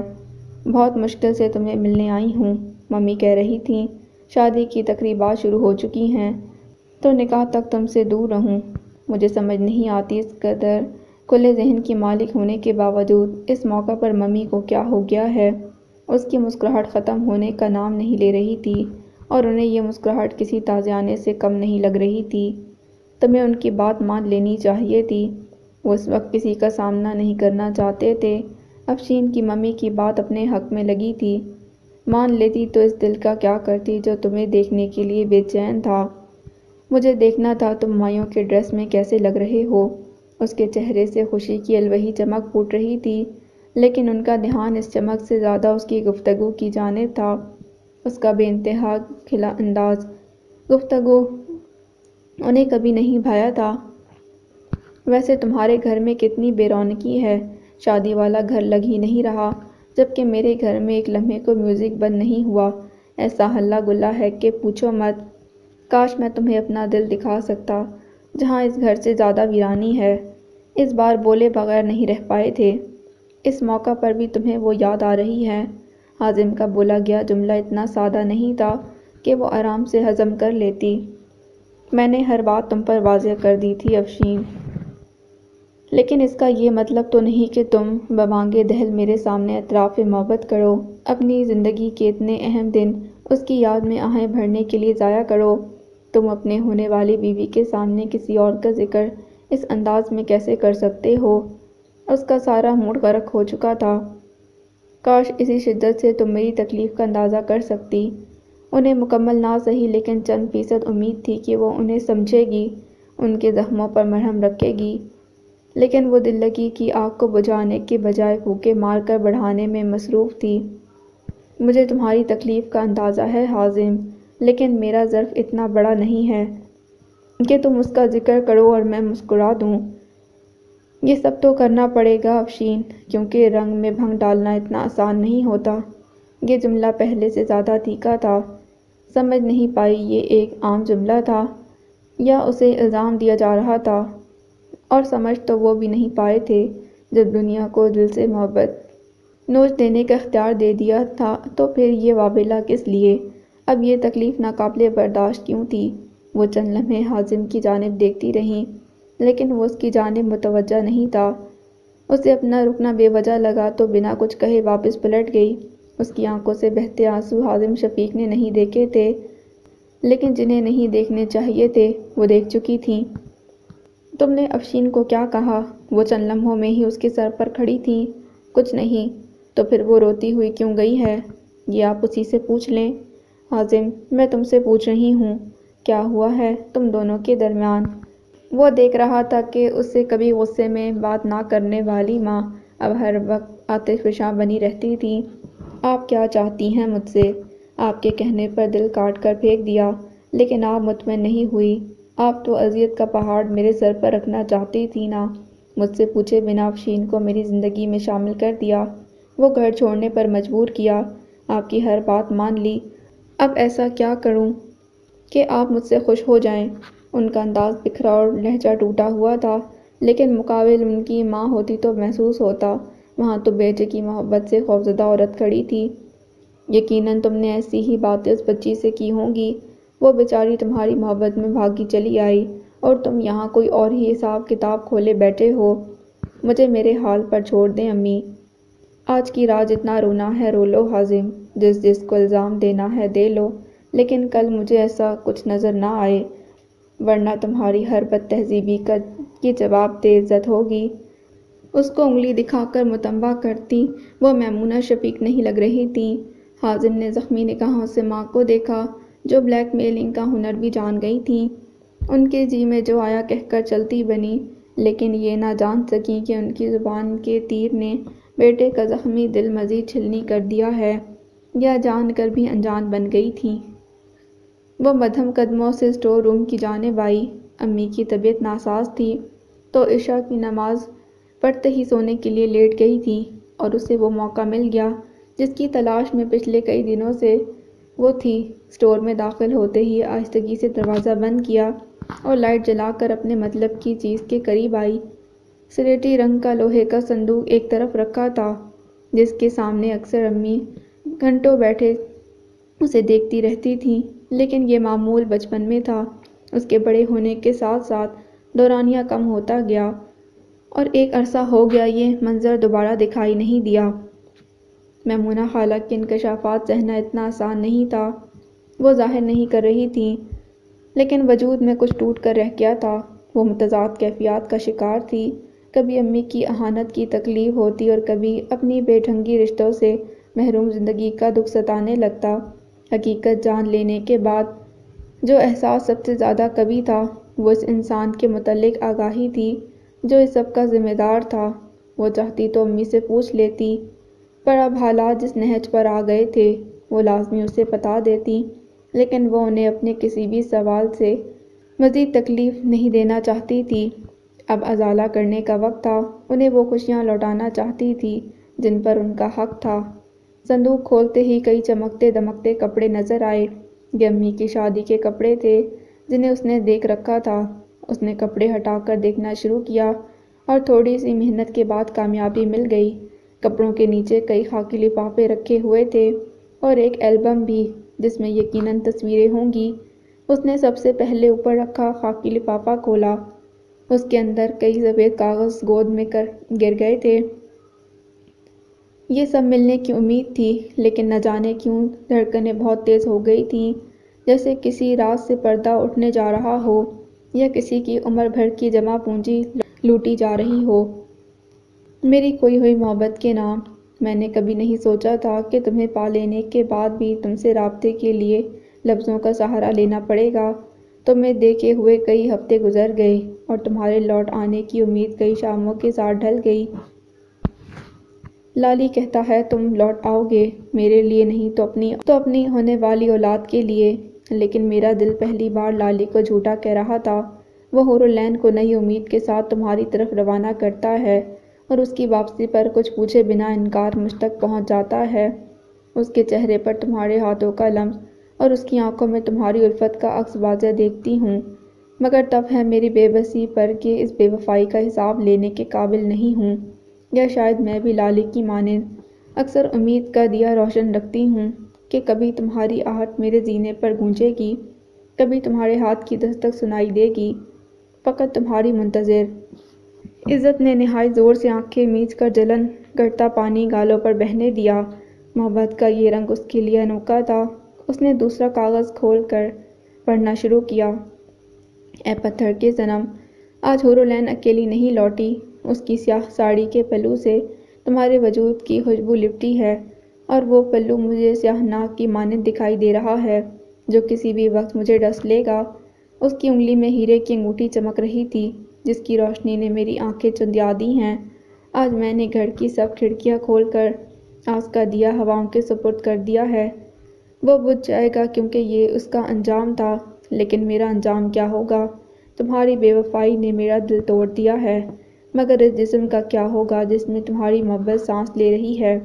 [SPEAKER 1] بہت مشکل سے تمہیں ملنے آئی ہوں، ممی کہہ رہی تھیں۔ شادی کی تقریبات شروع ہو چکی ہیں تو نکاح تک تم سے دور رہوں۔ مجھے سمجھ نہیں آتی اس قدر کھلے ذہن کی مالک ہونے کے باوجود اس موقع پر ممی کو کیا ہو گیا ہے۔ اس کی مسکراہٹ ختم ہونے کا نام نہیں لے رہی تھی، اور انہیں یہ مسکراہٹ کسی تازیانے سے کم نہیں لگ رہی تھی۔ تمہیں ان کی بات مان لینی چاہیے تھی۔ وہ اس وقت کسی کا سامنا نہیں کرنا چاہتے تھے۔ افشین کی ممی کی بات اپنے حق میں لگی تھی۔ مان لیتی تو اس دل کا کیا کرتی جو تمہیں دیکھنے کے لیے بے چین تھا۔ مجھے دیکھنا تھا تم مائیوں کے ڈریس میں کیسے لگ رہے ہو۔ اس کے چہرے سے خوشی کی الوہی چمک پھوٹ رہی تھی، لیکن ان کا دھیان اس چمک سے زیادہ اس کی گفتگو کی جانب تھا۔ اس کا بے انتہا کھلا انداز گفتگو انہیں کبھی نہیں بھایا تھا۔ ویسے تمہارے گھر میں کتنی بے رونقی ہے، شادی والا گھر لگ ہی نہیں رہا، جبکہ میرے گھر میں ایک لمحے کو میوزک بند نہیں ہوا۔ ایسا ہلہ گلا ہے کہ پوچھو مت۔ کاش میں تمہیں اپنا دل دکھا سکتا، جہاں اس گھر سے زیادہ ویرانی ہے۔ اس بار بولے بغیر نہیں رہ پائے تھے۔ اس موقع پر بھی تمہیں وہ یاد آ رہی ہے؟ حازم کا بولا گیا جملہ اتنا سادہ نہیں تھا کہ وہ آرام سے ہضم کر لیتی۔ میں نے ہر بات تم پر واضح کر دی تھی افشین، لیکن اس کا یہ مطلب تو نہیں کہ تم ببانگ دہل میرے سامنے اعتراف محبت کرو، اپنی زندگی کے اتنے اہم دن اس کی یاد میں آہیں بھرنے کے لیے ضائع کرو۔ تم اپنے ہونے والی بیوی کے سامنے کسی اور کا ذکر اس انداز میں کیسے کر سکتے ہو؟ اس کا سارا موڈ غرق ہو چکا تھا۔ کاش اسی شدت سے تم میری تکلیف کا اندازہ کر سکتی۔ انہیں مکمل نہ سہی لیکن چند فیصد امید تھی کہ وہ انہیں سمجھے گی، ان کے زخموں پر مرہم رکھے گی، لیکن وہ دل لگی کی آگ کو بجھانے کے بجائے پھونکے مار کر بڑھانے میں مصروف تھی۔ مجھے تمہاری تکلیف کا اندازہ ہے حازم، لیکن میرا ظرف اتنا بڑا نہیں ہے کہ تم اس کا ذکر کرو اور میں مسکرا دوں۔ یہ سب تو کرنا پڑے گا افشین، کیونکہ رنگ میں بھنگ ڈالنا اتنا آسان نہیں ہوتا۔ یہ جملہ پہلے سے زیادہ تیکھا تھا۔ سمجھ نہیں پائی یہ ایک عام جملہ تھا یا اسے الزام دیا جا رہا تھا، اور سمجھ تو وہ بھی نہیں پائے تھے جب دنیا کو دل سے محبت نوچ دینے کا اختیار دے دیا تھا تو پھر یہ واویلا کس لیے؟ اب یہ تکلیف ناقابل برداشت کیوں تھی؟ وہ چند لمحے حازم کی جانب دیکھتی رہیں، لیکن وہ اس کی جانب متوجہ نہیں تھا۔ اسے اپنا رکنا بے وجہ لگا تو بنا کچھ کہے واپس پلٹ گئی۔ اس کی آنکھوں سے بہتے آنسو حازم شفیق نے نہیں دیکھے تھے، لیکن جنہیں نہیں دیکھنے چاہیے تھے وہ دیکھ چکی تھیں۔ تم نے افشین کو کیا کہا؟ وہ چند لمحوں میں ہی اس کے سر پر کھڑی تھیں۔ کچھ نہیں۔ تو پھر وہ روتی ہوئی کیوں گئی ہے؟ یہ آپ اسی سے پوچھ لیں۔ حازم، میں تم سے پوچھ رہی ہوں، کیا ہوا ہے تم دونوں کے درمیان؟ وہ دیکھ رہا تھا کہ اس سے کبھی غصے میں بات نہ کرنے والی ماں اب ہر وقت آتش فشاں بنی رہتی تھی۔ آپ کیا چاہتی ہیں مجھ سے؟ آپ کے کہنے پر دل کاٹ کر پھینک دیا، لیکن آپ مطمئن نہیں ہوئی۔ آپ تو اذیت کا پہاڑ میرے سر پر رکھنا چاہتی تھی نا؟ مجھ سے پوچھے بنا افشین کو میری زندگی میں شامل کر دیا، وہ گھر چھوڑنے پر مجبور کیا، آپ کی ہر بات مان لی۔ اب ایسا کیا کروں کہ آپ مجھ سے خوش ہو جائیں؟ ان کا انداز بکھرا اور لہجہ ٹوٹا ہوا تھا، لیکن مقابل ان کی ماں ہوتی تو محسوس ہوتا۔ وہاں تو بیٹے کی محبت سے خوفزدہ عورت کھڑی تھی۔ یقیناً تم نے ایسی ہی باتیں اس بچی سے کی ہوں گی، وہ بیچاری تمہاری محبت میں بھاگی چلی آئی اور تم یہاں کوئی اور ہی حساب کتاب کھولے بیٹھے ہو۔ مجھے میرے حال پر چھوڑ دیں امی۔ آج کی رات جتنا رونا ہے رو لو حازم، جس کو الزام دینا ہے دے لو، لیکن کل مجھے ایسا کچھ نظر نہ آئے، ورنہ تمہاری ہر بد تہذیبی کی جواب دہ عزت ہوگی۔ اس کو انگلی دکھا کر متنبہ کرتی وہ میمونہ شفیق نہیں لگ رہی تھیں۔ حازم نے زخمی نگاہوں سے ماں کو دیکھا، جو بلیک میلنگ کا ہنر بھی جان گئی تھیں۔ ان کے جی میں جو آیا کہہ کر چلتی بنی، لیکن یہ نہ جان سکیں کہ ان کی زبان کے تیر نے بیٹے کا زخمی دل مزید چھلنی کر دیا ہے، یا جان کر بھی انجان بن گئی تھیں۔ وہ مدھم قدموں سے اسٹور روم کی جانب آئی۔ امی کی طبیعت ناساز تھی تو عشاء کی نماز پڑھتے ہی سونے کے لیے لیٹ گئی تھی، اور اسے وہ موقع مل گیا جس کی تلاش میں پچھلے کئی دنوں سے وہ تھی۔ اسٹور میں داخل ہوتے ہی آہستگی سے دروازہ بند کیا اور لائٹ جلا کر اپنے مطلب کی چیز کے قریب آئی۔ سلیٹی رنگ کا لوہے کا صندوق ایک طرف رکھا تھا، جس کے سامنے اکثر امی گھنٹوں بیٹھے اسے دیکھتی رہتی تھیں، لیکن یہ معمول بچپن میں تھا۔ اس کے بڑے ہونے کے ساتھ ساتھ دورانیہ کم ہوتا گیا، اور ایک عرصہ ہو گیا یہ منظر دوبارہ دکھائی نہیں دیا۔ میمونہ خالہ کے انکشافات سہنا اتنا آسان نہیں تھا۔ وہ ظاہر نہیں کر رہی تھیں، لیکن وجود میں کچھ ٹوٹ کر رہ گیا تھا۔ وہ متضاد کیفیات کا شکار تھی، کبھی امی کی اہانت کی تکلیف ہوتی اور کبھی اپنی بے ڈھنگی رشتوں سے محروم زندگی کا دکھ ستانے لگتا۔ حقیقت جان لینے کے بعد جو احساس سب سے زیادہ قوی تھا وہ اس انسان کے متعلق آگاہی تھی جو اس سب کا ذمہ دار تھا۔ وہ چاہتی تو امی سے پوچھ لیتی، پر اب حالات جس نہج پر آ گئے تھے وہ لازمی اسے بتا دیتی، لیکن وہ انہیں اپنے کسی بھی سوال سے مزید تکلیف نہیں دینا چاہتی تھی۔ اب ازالہ کرنے کا وقت تھا، انہیں وہ خوشیاں لوٹانا چاہتی تھی جن پر ان کا حق تھا۔ صندوق کھولتے ہی کئی چمکتے دمکتے کپڑے نظر آئے۔ یہ امی کی شادی کے کپڑے تھے جنہیں اس نے دیکھ رکھا تھا۔ اس نے کپڑے ہٹا کر دیکھنا شروع کیا اور تھوڑی سی محنت کے بعد کامیابی مل گئی۔ کپڑوں کے نیچے کئی خاکی لفافے رکھے ہوئے تھے اور ایک البم بھی جس میں یقیناً تصویریں ہوں گی۔ اس نے سب سے پہلے اوپر رکھا خاکی لفافہ کھولا۔ اس کے اندر کئی سفید کاغذ گود میں گر گئے تھے۔ یہ سب ملنے کی امید تھی، لیکن نہ جانے کیوں دھڑکنیں بہت تیز ہو گئی تھیں، جیسے کسی راز سے پردہ اٹھنے جا رہا ہو یا کسی کی عمر بھر کی جمع پونجی لوٹی جا رہی ہو۔ میری کھوئی ہوئی محبت کے نام، میں نے کبھی نہیں سوچا تھا کہ تمہیں پا لینے کے بعد بھی تم سے رابطے کے لیے لفظوں کا سہارا لینا پڑے گا۔ تمہیں دیکھے ہوئے کئی ہفتے گزر گئے اور تمہارے لوٹ آنے کی امید کئی شاموں کے ساتھ ڈھل گئی۔ لالی کہتا ہے تم لوٹ آؤ گے، میرے لیے نہیں تو اپنی ہونے والی اولاد کے لیے۔ لیکن میرا دل پہلی بار لالی کو جھوٹا کہہ رہا تھا۔ وہ حور العین کو نئی امید کے ساتھ تمہاری طرف روانہ کرتا ہے اور اس کی واپسی پر کچھ پوچھے بنا انکار مجھ تک پہنچ جاتا ہے۔ اس کے چہرے پر تمہارے ہاتھوں کا لمس اور اس کی آنکھوں میں تمہاری الفت کا عکس واضح دیکھتی ہوں، مگر تب ہے میری بے بسی پر کہ اس بے وفائی کا حساب لینے کے قابل نہیں ہوں، یا شاید میں بھی لالی کی مانند اکثر امید کا دیا روشن رکھتی ہوں کہ کبھی تمہاری آہٹ میرے سینے پر گونجے گی، کبھی تمہارے ہاتھ کی دستک سنائی دے گی، فقط تمہاری منتظر۔ عزت نے نہایت زور سے آنکھیں میچ کر جلن کرتا پانی گالوں پر بہنے دیا۔ محبت کا یہ رنگ اس کے لیے انوکھا تھا۔ اس نے دوسرا کاغذ کھول کر پڑھنا شروع کیا۔ اے پتھر کے صنم، آج حور العین اکیلی نہیں لوٹی، اس کی سیاہ ساڑی کے پلو سے تمہارے وجود کی خوشبو لپٹی ہے، اور وہ پلو مجھے سیاہ ناگ کی مانند دکھائی دے رہا ہے جو کسی بھی وقت مجھے ڈس لے گا۔ اس کی انگلی میں ہیرے کی انگوٹھی چمک رہی تھی جس کی روشنی نے میری آنکھیں چندیا دی ہیں۔ آج میں نے گھر کی سب کھڑکیاں کھول کر آس کا دیا ہواؤں کے سپرد کر دیا ہے۔ وہ بجھ جائے گا کیونکہ یہ اس کا انجام تھا، لیکن میرا انجام کیا ہوگا؟ تمہاری بے وفائی نے میرا دل توڑ دیا ہے، مگر اس جسم کا کیا ہوگا جس میں تمہاری محبت سانس لے رہی ہے؟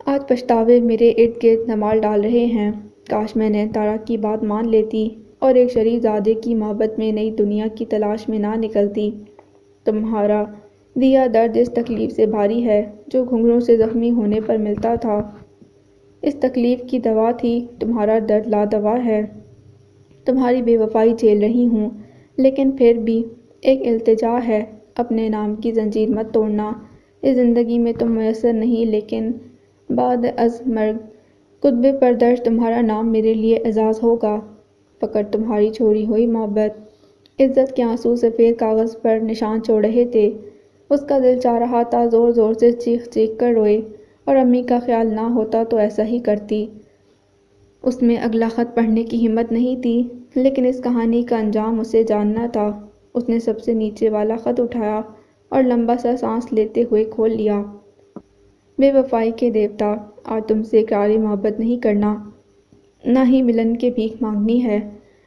[SPEAKER 1] آج پچھتاوے میرے ارد گرد نمال ڈال رہے ہیں۔ کاش میں نین تارا کی بات مان لیتی اور ایک شریف زادے کی محبت میں نئی دنیا کی تلاش میں نہ نکلتی۔ تمہارا دیا درد اس تکلیف سے بھاری ہے جو گھنگروں سے زخمی ہونے پر ملتا تھا۔ اس تکلیف کی دوا تھی، تمہارا درد لادوا ہے۔ تمہاری بے وفائی جھیل رہی ہوں، لیکن پھر بھی ایک التجا ہے، اپنے نام کی زنجیر مت توڑنا۔ اس زندگی میں تم میسر نہیں، لیکن بعد از مرگ قطب پردرش تمہارا نام میرے لیے اعزاز ہوگا۔ فقط تمہاری چھوڑی ہوئی محبت۔ عزت کے آنسو سفید کاغذ پر نشان چھوڑ رہے تھے۔ اس کا دل چاہ رہا تھا زور زور سے چیخ چیخ کر روئے، اور امی کا خیال نہ ہوتا تو ایسا ہی کرتی۔ اس میں اگلا خط پڑھنے کی ہمت نہیں تھی، لیکن اس کہانی کا انجام اسے جاننا تھا۔ اس نے سب سے نیچے والا خط اٹھایا اور لمبا سا سانس لیتے ہوئے کھول لیا۔ بے وفائی کے دیوتا، آج تم سے اقرار محبت نہیں کرنا، نہ ہی ملن کی بھیک مانگنی ہے۔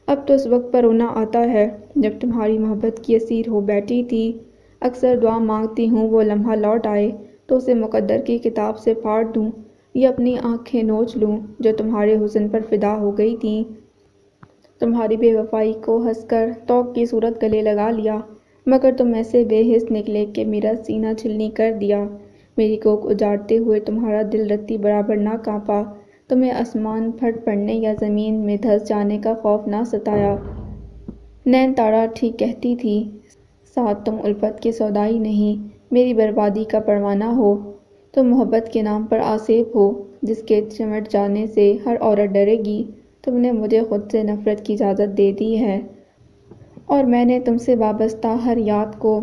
[SPEAKER 1] اب تو اس وقت پر رونا آتا ہے جب تمہاری محبت کی اسیر ہو بیٹھی تھی۔ اکثر دعا مانگتی ہوں وہ لمحہ لوٹ آئے تو اسے مقدر کی کتاب سے پھاڑ دوں یا اپنی آنکھیں نوچ لوں جو تمہارے حسن پر فدا ہو گئی تھیں۔ تمہاری بے وفائی کو ہنس کر طوق کی صورت گلے لگا لیا، مگر تم ایسے بے حس نکلے کہ میرا سینہ چھلنی کر دیا۔ میری کوکھ اجاڑتے ہوئے تمہارا دل رتی برابر نہ کانپا، تمہیں آسمان پھٹ پڑنے یا زمین میں دھنس جانے کا خوف نہ ستایا۔ نین تارا ٹھیک کہتی تھی، ساتھ تم الفت کے سودائی نہیں، میری بربادی کا پروانہ ہو۔ تم محبت کے نام پر آسیب ہو جس کے چمٹ جانے سے ہر عورت ڈرے گی۔ تم نے مجھے خود سے نفرت کی اجازت دے دی ہے، اور میں نے تم سے وابستہ ہر یاد کو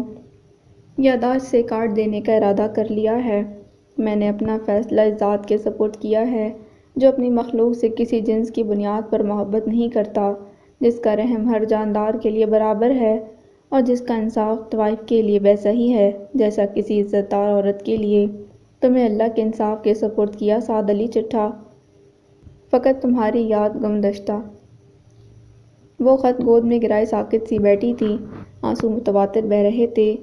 [SPEAKER 1] یادداشت سے کاٹ دینے کا ارادہ کر لیا ہے۔ میں نے اپنا فیصلہ اس ذات کے سپرد کیا ہے جو اپنی مخلوق سے کسی جنس کی بنیاد پر محبت نہیں کرتا، جس کا رحم ہر جاندار کے لیے برابر ہے، اور جس کا انصاف طوائف کے لیے ویسا ہی ہے جیسا کسی عزت دار عورت کے لیے۔ تمہیں اللہ کے انصاف کے سپرد کیا سعد علی چٹھا، فقط تمہاری یاد گمدشتہ۔ وہ خط گود میں گرائے ساکت سی بیٹھی تھی، آنسو متواتر بہہ رہے تھے۔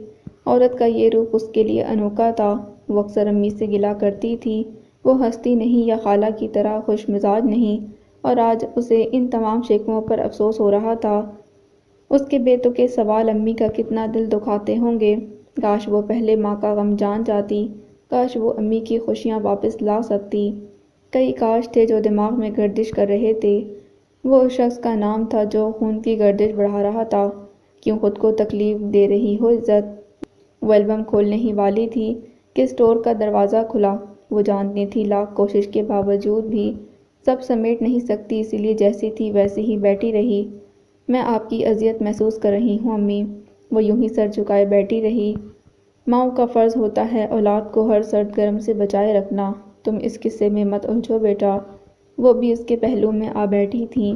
[SPEAKER 1] عورت کا یہ روپ اس کے لیے انوکھا تھا۔ وہ اکثر امی سے گلہ کرتی تھی، وہ ہستی نہیں یا خالہ کی طرح خوش مزاج نہیں، اور آج اسے ان تمام شکووں پر افسوس ہو رہا تھا۔ اس کے بے تکے سوال امی کا کتنا دل دکھاتے ہوں گے۔ کاش وہ پہلے ماں کا غم جان جاتی، کاش وہ امی کی خوشیاں واپس لا سکتی۔ کئی کاش تھے جو دماغ میں گردش کر رہے تھے۔ وہ اس شخص کا نام تھا جو خون کی گردش بڑھا رہا تھا۔ کیوں خود کو تکلیف دے رہی ہو عزت؟ وہ ایلبم کھولنے ہی والی تھی کہ اسٹور کا دروازہ کھلا۔ وہ جانتی تھی لاکھ کوشش کے باوجود بھی سب سمیٹ نہیں سکتی، اسی لیے جیسی تھی ویسے ہی بیٹھی رہی۔ میں آپ کی اذیت محسوس کر رہی ہوں امی۔ وہ یوں ہی سر جھکائے بیٹھی رہی۔ ماؤں کا فرض ہوتا ہے اولاد کو ہر سرد گرم سے بچائے رکھنا۔ تم اس قصے میں مت الجھو بیٹا۔ وہ بھی اس کے پہلو میں آ بیٹھی تھیں۔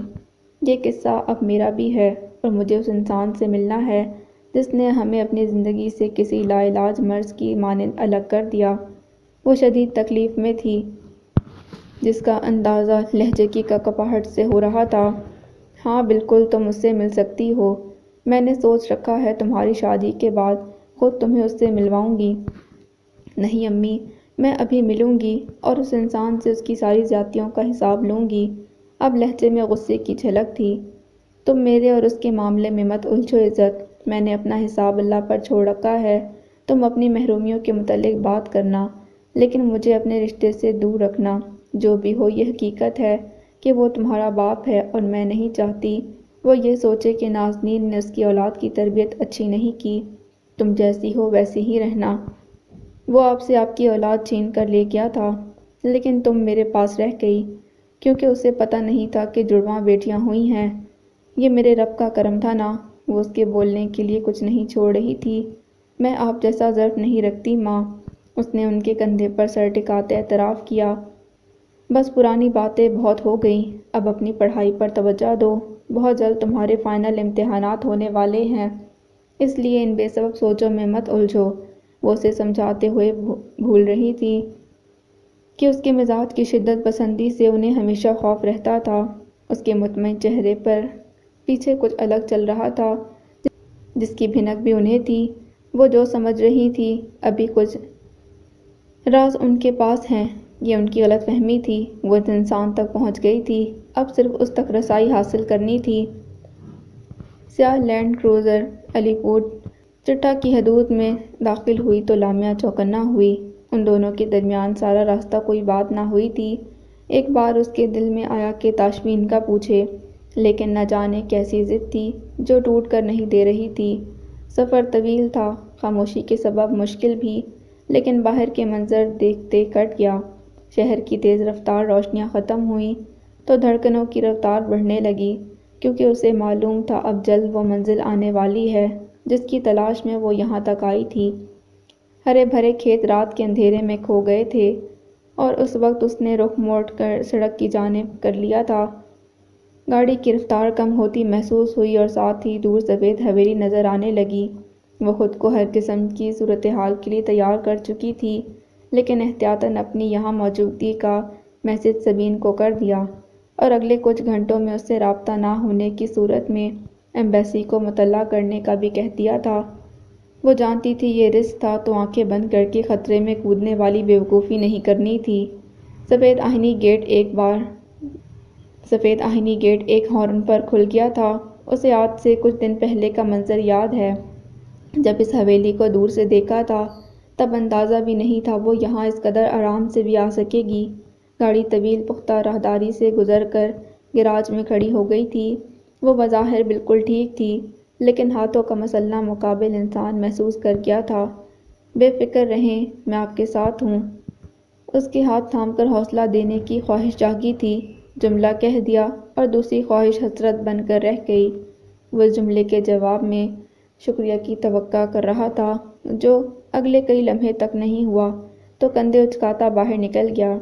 [SPEAKER 1] یہ قصہ اب میرا بھی ہے اور مجھے اس انسان سے ملنا ہے جس نے ہمیں اپنی زندگی سے کسی لا علاج مرض کی مانند الگ کر دیا۔ وہ شدید تکلیف میں تھی، جس کا اندازہ لہجے کی کپکپاہٹ سے ہو رہا تھا۔ ہاں بالکل، تم اس سے مل سکتی ہو۔ میں نے سوچ رکھا ہے تمہاری شادی کے بعد خود تمہیں اس سے ملواؤں گی۔ نہیں امی، میں ابھی ملوں گی اور اس انسان سے اس کی ساری زیادتیوں کا حساب لوں گی۔ اب لہجے میں غصے کی جھلک تھی۔ تم میرے اور اس کے معاملے میں مت الجھو عزت، میں نے اپنا حساب اللہ پر چھوڑ رکھا ہے۔ تم اپنی محرومیوں کے متعلق بات کرنا، لیکن مجھے اپنے رشتے سے دور رکھنا۔ جو بھی ہو، یہ حقیقت ہے کہ وہ تمہارا باپ ہے اور میں نہیں چاہتی وہ یہ سوچے کہ نازنین نے اس کی اولاد کی تربیت اچھی نہیں کی۔ تم جیسی ہو ویسی ہی رہنا۔ وہ آپ سے آپ کی اولاد چھین کر لے گیا تھا، لیکن تم میرے پاس رہ گئی، کیونکہ اسے پتہ نہیں تھا کہ جڑواں بیٹیاں ہوئی ہیں۔ یہ میرے رب کا کرم تھا نا۔ وہ اس کے بولنے کے لیے کچھ نہیں چھوڑ رہی تھی۔ میں آپ جیسا ظرف نہیں رکھتی ماں، اس نے ان کے کندھے پر سر ٹکاتے اعتراف کیا۔ بس پرانی باتیں بہت ہو گئیں، اب اپنی پڑھائی پر توجہ دو۔ بہت جلد تمہارے فائنل امتحانات ہونے والے ہیں، اس لیے ان بے سبب سوچوں میں مت الجھو۔ وہ اسے سمجھاتے ہوئے بھول رہی تھی کہ اس کے مزاج کی شدت پسندی سے انہیں ہمیشہ خوف رہتا تھا۔ اس کے مطمئن چہرے پر پیچھے کچھ الگ چل رہا تھا جس کی بھنک بھی انہیں تھی۔ وہ جو سمجھ رہی تھی ابھی کچھ راز ان کے پاس ہیں، یہ ان کی غلط فہمی تھی۔ وہ اس انسان تک پہنچ گئی تھی، اب صرف اس تک رسائی حاصل کرنی تھی۔ سیاہ لینڈ کروزر علی پور چٹا کی حدود میں داخل ہوئی تو لامعہ چوکنا ہوئی۔ ان دونوں کے درمیان سارا راستہ کوئی بات نہ ہوئی تھی۔ ایک بار اس کے دل میں آیا کہ تاشفین کا پوچھے، لیکن نہ جانے کیسی ضد تھی جو ٹوٹ کر نہیں دے رہی تھی۔ سفر طویل تھا، خاموشی کے سبب مشکل بھی، لیکن باہر کے منظر دیکھتے کٹ گیا۔ شہر کی تیز رفتار روشنیاں ختم ہوئیں تو دھڑکنوں کی رفتار بڑھنے لگی، کیونکہ اسے معلوم تھا اب جلد وہ منزل آنے والی ہے جس کی تلاش میں وہ یہاں تک آئی تھی۔ ہرے بھرے کھیت رات کے اندھیرے میں کھو گئے تھے اور اس وقت اس نے رخ موڑ کر سڑک کی جانب کر لیا تھا۔ گاڑی کی رفتار کم ہوتی محسوس ہوئی اور ساتھ ہی دور سفید حویلی نظر آنے لگی۔ وہ خود کو ہر قسم کی صورتحال کے لیے تیار کر چکی تھی، لیکن احتیاطاً اپنی یہاں موجودگی کا میسج سبین کو کر دیا اور اگلے کچھ گھنٹوں میں اس سے رابطہ نہ ہونے کی صورت میں ایمبیسی کو مطلع کرنے کا بھی کہہ دیا تھا۔ وہ جانتی تھی یہ رسک تھا تو آنکھیں بند کر کے خطرے میں کودنے والی بیوقوفی نہیں کرنی تھی۔ سفید آہنی گیٹ ایک ہارن پر کھل گیا تھا۔ اسے آج سے کچھ دن پہلے کا منظر یاد ہے جب اس حویلی کو دور سے دیکھا تھا۔ تب اندازہ بھی نہیں تھا وہ یہاں اس قدر آرام سے بھی آ سکے گی۔ گاڑی طویل پختہ راہداری سے گزر کر گیراج میں کھڑی ہو گئی تھی۔ وہ بظاہر بالکل ٹھیک تھی، لیکن ہاتھوں کا مسلح مقابل انسان محسوس کر گیا تھا۔ بے فکر رہیں، میں آپ کے ساتھ ہوں۔ اس کے ہاتھ تھام کر حوصلہ دینے کی خواہش جاگی تھی۔ جملہ کہہ دیا اور دوسری خواہش حسرت بن کر رہ گئی۔ وہ اس جملے کے جواب میں شکریہ کی توقع کر رہا تھا جو اگلے کئی لمحے تک نہیں ہوا، تو کندھے اچکاتا باہر نکل گیا۔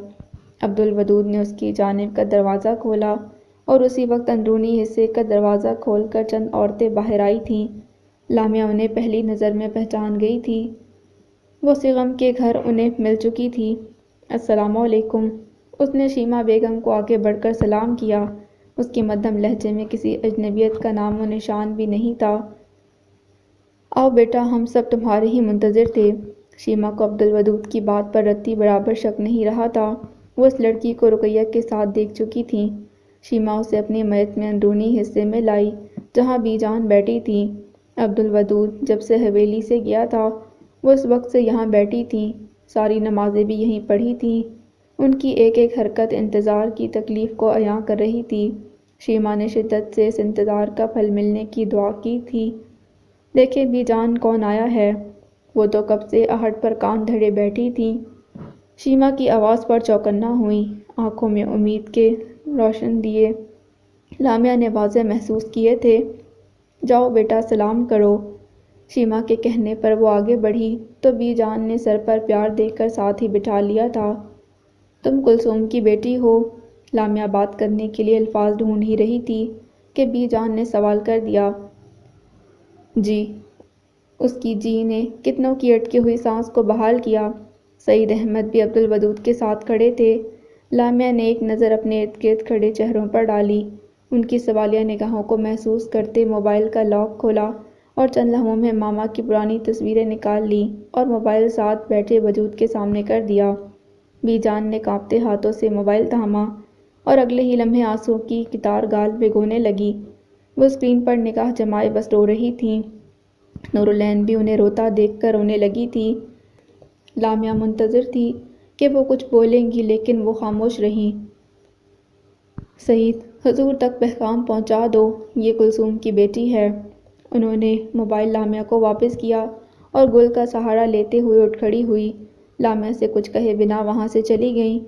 [SPEAKER 1] عبدالودود نے اس کی جانب کا دروازہ کھولا اور اسی وقت اندرونی حصے کا دروازہ کھول کر چند عورتیں باہر آئی تھیں۔ لامعہ انہیں پہلی نظر میں پہچان گئی تھی۔ وہ سیغم کے گھر انہیں مل چکی تھی۔ السلام علیکم، اس نے شیما بیگم کو آگے بڑھ کر سلام کیا۔ اس کے مدھم لہجے میں کسی اجنبیت کا نام و نشان بھی نہیں تھا۔ آؤ بیٹا، ہم سب تمہارے ہی منتظر تھے۔ شیما کو عبدالودود کی بات پر رتی برابر شک نہیں رہا تھا۔ وہ اس لڑکی کو رقیہ کے ساتھ دیکھ چکی تھیں۔ شیما اسے اپنی میت میں اندرونی حصے میں لائی جہاں بی جان بیٹھی تھی۔ عبدالودود جب سے حویلی سے گیا تھا وہ اس وقت سے یہاں بیٹھی تھی، ساری نمازیں بھی یہیں پڑھی تھیں۔ ان کی ایک ایک حرکت انتظار کی تکلیف کو عیاں کر رہی تھی۔ شیما نے شدت سے اس انتظار کا پھل ملنے کی دعا کی تھی۔ دیکھیں بی جان کون آیا ہے؟ وہ تو کب سے آہٹ پر کان دھرے بیٹھی تھیں۔ شیما کی آواز پر چوکنا ہوئیں، آنکھوں میں امید کے روشن دیے لامعہ نے واضح محسوس کیے تھے۔ جاؤ بیٹا سلام کرو۔ شیما کے کہنے پر وہ آگے بڑھی تو بی جان نے سر پر پیار دے کر ساتھ ہی بٹھا لیا تھا۔ تم کلثوم کی بیٹی ہو؟ لامعہ بات کرنے کے لیے الفاظ ڈھونڈ ہی رہی تھی کہ بی جان نے سوال کر دیا۔ جی۔ اس کی جی نے کتنوں کی اٹکی ہوئی سانس کو بحال کیا۔ سعید احمد بھی عبدالودود کے ساتھ کھڑے تھے۔ لامعہ نے ایک نظر اپنے ارد گرد کھڑے چہروں پر ڈالی، ان کی سوالیہ نگاہوں کو محسوس کرتے موبائل کا لاک کھولا اور چند لمحوں میں ماما کی پرانی تصویریں نکال لیں اور موبائل ساتھ بیٹھے وجود کے سامنے کر دیا۔ بی جان نے کانپتے ہاتھوں سے موبائل تھاما اور اگلے ہی لمحے آنسوؤں کی قطار گال بھگونے لگی۔ وہ اسکرین پر نگاہ جمائے بس رو رہی تھیں۔ نورالعین بھی انہیں روتا دیکھ کر رونے لگی تھی۔ لامعہ منتظر تھی کہ وہ کچھ بولیں گی لیکن وہ خاموش رہیں۔ سعید، حضور تک پیغام پہنچا دو، یہ کلثوم کی بیٹی ہے۔ انہوں نے موبائل لامعہ کو واپس کیا اور گل کا سہارا لیتے ہوئے اٹھ کھڑی ہوئی۔ لامعہ سے کچھ کہے بنا وہاں سے چلی گئیں۔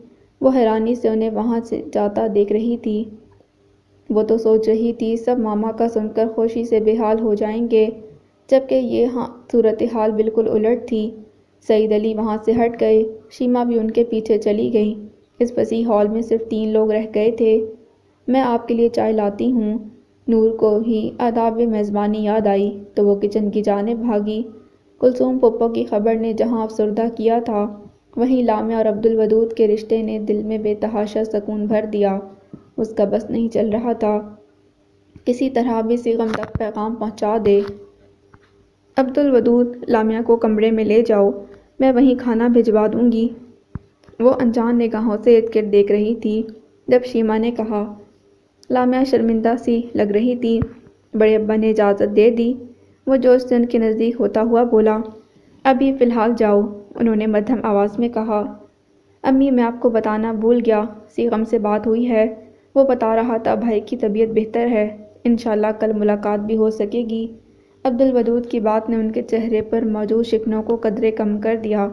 [SPEAKER 1] وہ حیرانی سے انہیں وہاں سے جاتا دیکھ رہی تھی۔ وہ تو سوچ رہی تھی سب ماما کا سن کر خوشی سے بے حال ہو جائیں گے، جبکہ یہ صورتحال بالکل الٹ تھی۔ سعید علی وہاں سے ہٹ گئے، شیما بھی ان کے پیچھے چلی گئی۔ اس وسیع ہال میں صرف 3 لوگ رہ گئے تھے۔ میں آپ کے لیے چائے لاتی ہوں۔ نور کو ہی آداب میزبانی یاد آئی تو وہ کچن کی جانب بھاگی۔ کلثوم پھپھو کی خبر نے جہاں افسردہ کیا تھا، وہیں لامعہ اور عبدالودود کے رشتے نے دل میں بے تحاشا سکون بھر دیا۔ اس کا بس نہیں چل رہا تھا کسی طرح بھی سیغم تک پیغام پہنچا دے۔ عبدالودود، لامعہ کو کمرے میں لے جاؤ، میں وہیں کھانا بھجوا دوں گی۔ وہ انجان نگاہوں سے ارد گرد دیکھ رہی تھی جب شیما نے کہا۔ لامعہ شرمندہ سی لگ رہی تھی۔ بڑے ابا نے اجازت دے دی۔ وہ جوش سے ان کے نزدیک ہوتا ہوا بولا، ابھی فی الحال جاؤ۔ انہوں نے مدھم آواز میں کہا، امی میں آپ کو بتانا بھول گیا، سیغم سے بات ہوئی ہے، وہ بتا رہا تھا بھائی کی طبیعت بہتر ہے، انشاءاللہ کل ملاقات بھی ہو سکے گی۔ عبدالودود کی بات نے ان کے چہرے پر موجود شکنوں کو قدرے کم کر دیا۔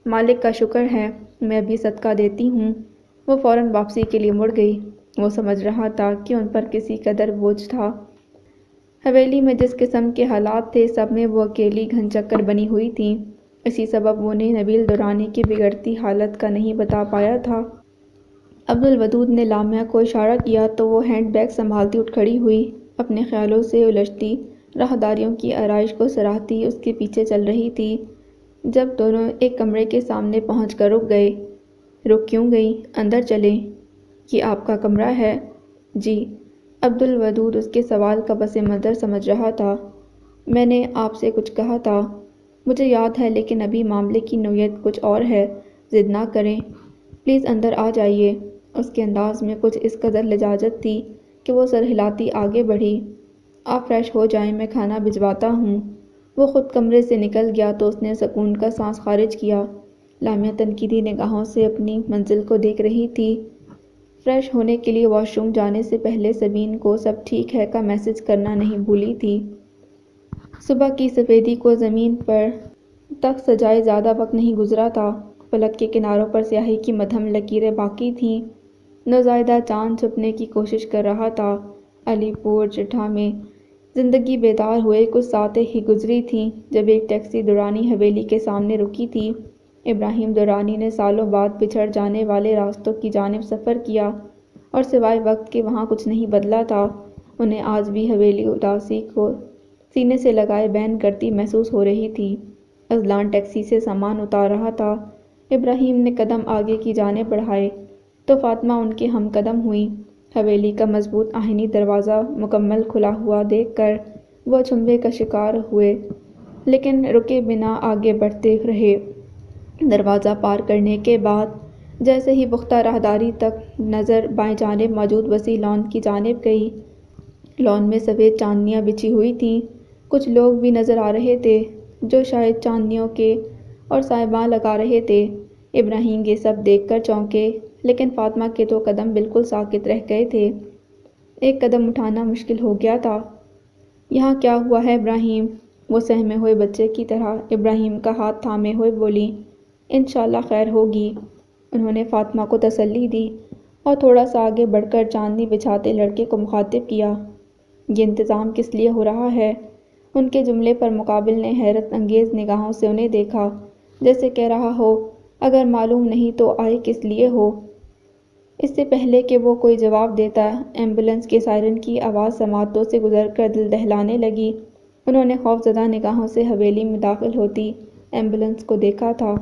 [SPEAKER 1] مالک کا شکر ہے، میں ابھی صدقہ دیتی ہوں۔ وہ فوراً واپسی کے لیے مڑ گئی۔ وہ سمجھ رہا تھا کہ ان پر کسی قدر بوجھ تھا۔ حویلی میں جس قسم کے حالات تھے سب میں وہ اکیلی گھن چکر بنی ہوئی تھیں۔ اسی سبب وہ انہیں نبیل درانی کی بگڑتی حالت کا نہیں بتا پایا تھا۔ عبدالودود نے لامعہ کو اشارہ کیا تو وہ ہینڈ بیگ سنبھالتی اٹھ کھڑی ہوئی، اپنے خیالوں سے الجھتی راہداریوں کی آرائش کو سراہتی اس کے پیچھے چل رہی تھی۔ جب دونوں ایک کمرے کے سامنے پہنچ کر رک گئے۔ رک کیوں گئیں؟ اندر چلیں۔ یہ آپ کا کمرہ ہے؟ جی۔ عبدالودود اس کے سوال کا پس منظر سمجھ رہا تھا۔ میں نے آپ سے کچھ کہا تھا۔ مجھے یاد ہے لیکن ابھی معاملے کی نوعیت کچھ اور ہے، ضد نہ کریں، پلیز اندر آ جائیے۔ اس کے انداز میں کچھ اس قدر لجاجت تھی کہ وہ سر ہلاتی آگے بڑھی۔ آپ فریش ہو جائیں، میں کھانا بھجواتا ہوں۔ وہ خود کمرے سے نکل گیا تو اس نے سکون کا سانس خارج کیا۔ لامعہ تنقیدی نگاہوں سے اپنی منزل کو دیکھ رہی تھی۔ فریش ہونے کے لیے واش روم جانے سے پہلے سبین کو سب ٹھیک ہے کا میسج کرنا نہیں بھولی تھی۔ صبح کی سفیدی کو زمین پر تک سجائے زیادہ وقت نہیں گزرا تھا۔ فلک کے کناروں پر سیاہی کی مدھم لکیریں باقی تھیں۔ نوزائیدہ چاند چھپنے کی کوشش کر رہا تھا۔ علی پور چٹھا میں زندگی بیدار ہوئے کچھ ساعتیں ہی گزری تھیں جب ایک ٹیکسی درانی حویلی کے سامنے رکی تھی۔ ابراہیم درانی نے سالوں بعد بچھڑ جانے والے راستوں کی جانب سفر کیا اور سوائے وقت کے وہاں کچھ نہیں بدلا تھا۔ انہیں آج بھی حویلی اداسی کو سینے سے لگائے بین کرتی محسوس ہو رہی تھی۔ اذلان ٹیکسی سے سامان اتار رہا تھا۔ ابراہیم نے قدم آگے کی جانب بڑھائے تو فاطمہ ان کے ہم قدم ہوئیں۔ حویلی کا مضبوط آہنی دروازہ مکمل کھلا ہوا دیکھ کر وہ اچنبھے کا شکار ہوئے لیکن رکے بنا آگے بڑھتے رہے۔ دروازہ پار کرنے کے بعد جیسے ہی پختہ راہداری تک نظر بائیں جانب موجود وسیع لان کی جانب گئی، لان میں سفید چاندنیاں بچھی ہوئی تھیں۔ کچھ لوگ بھی نظر آ رہے تھے جو شاید چاندنیوں کے اور سائبان لگا رہے تھے۔ ابراہیم یہ سب دیکھ کر چونکے، لیکن فاطمہ کے تو قدم بالکل ساکت رہ گئے تھے۔ ایک قدم اٹھانا مشکل ہو گیا تھا۔ یہاں کیا ہوا ہے ابراہیم؟ وہ سہمے ہوئے بچے کی طرح ابراہیم کا ہاتھ تھامے ہوئے بولی۔ انشاءاللہ خیر ہوگی، انہوں نے فاطمہ کو تسلی دی اور تھوڑا سا آگے بڑھ کر چاندنی بچھاتے لڑکے کو مخاطب کیا۔ یہ انتظام کس لیے ہو رہا ہے؟ ان کے جملے پر مقابل نے حیرت انگیز نگاہوں سے انہیں دیکھا، جیسے کہہ رہا ہو اگر معلوم نہیں تو آئے کس لیے ہو؟ اس سے پہلے کہ وہ کوئی جواب دیتا، ایمبولینس کے سائرن کی آواز سماعتوں سے گزر کر دل دہلانے لگی۔ انہوں نے خوف زدہ نگاہوں سے حویلی میں داخل ہوتی ایمبولینس کو دیکھا تھا۔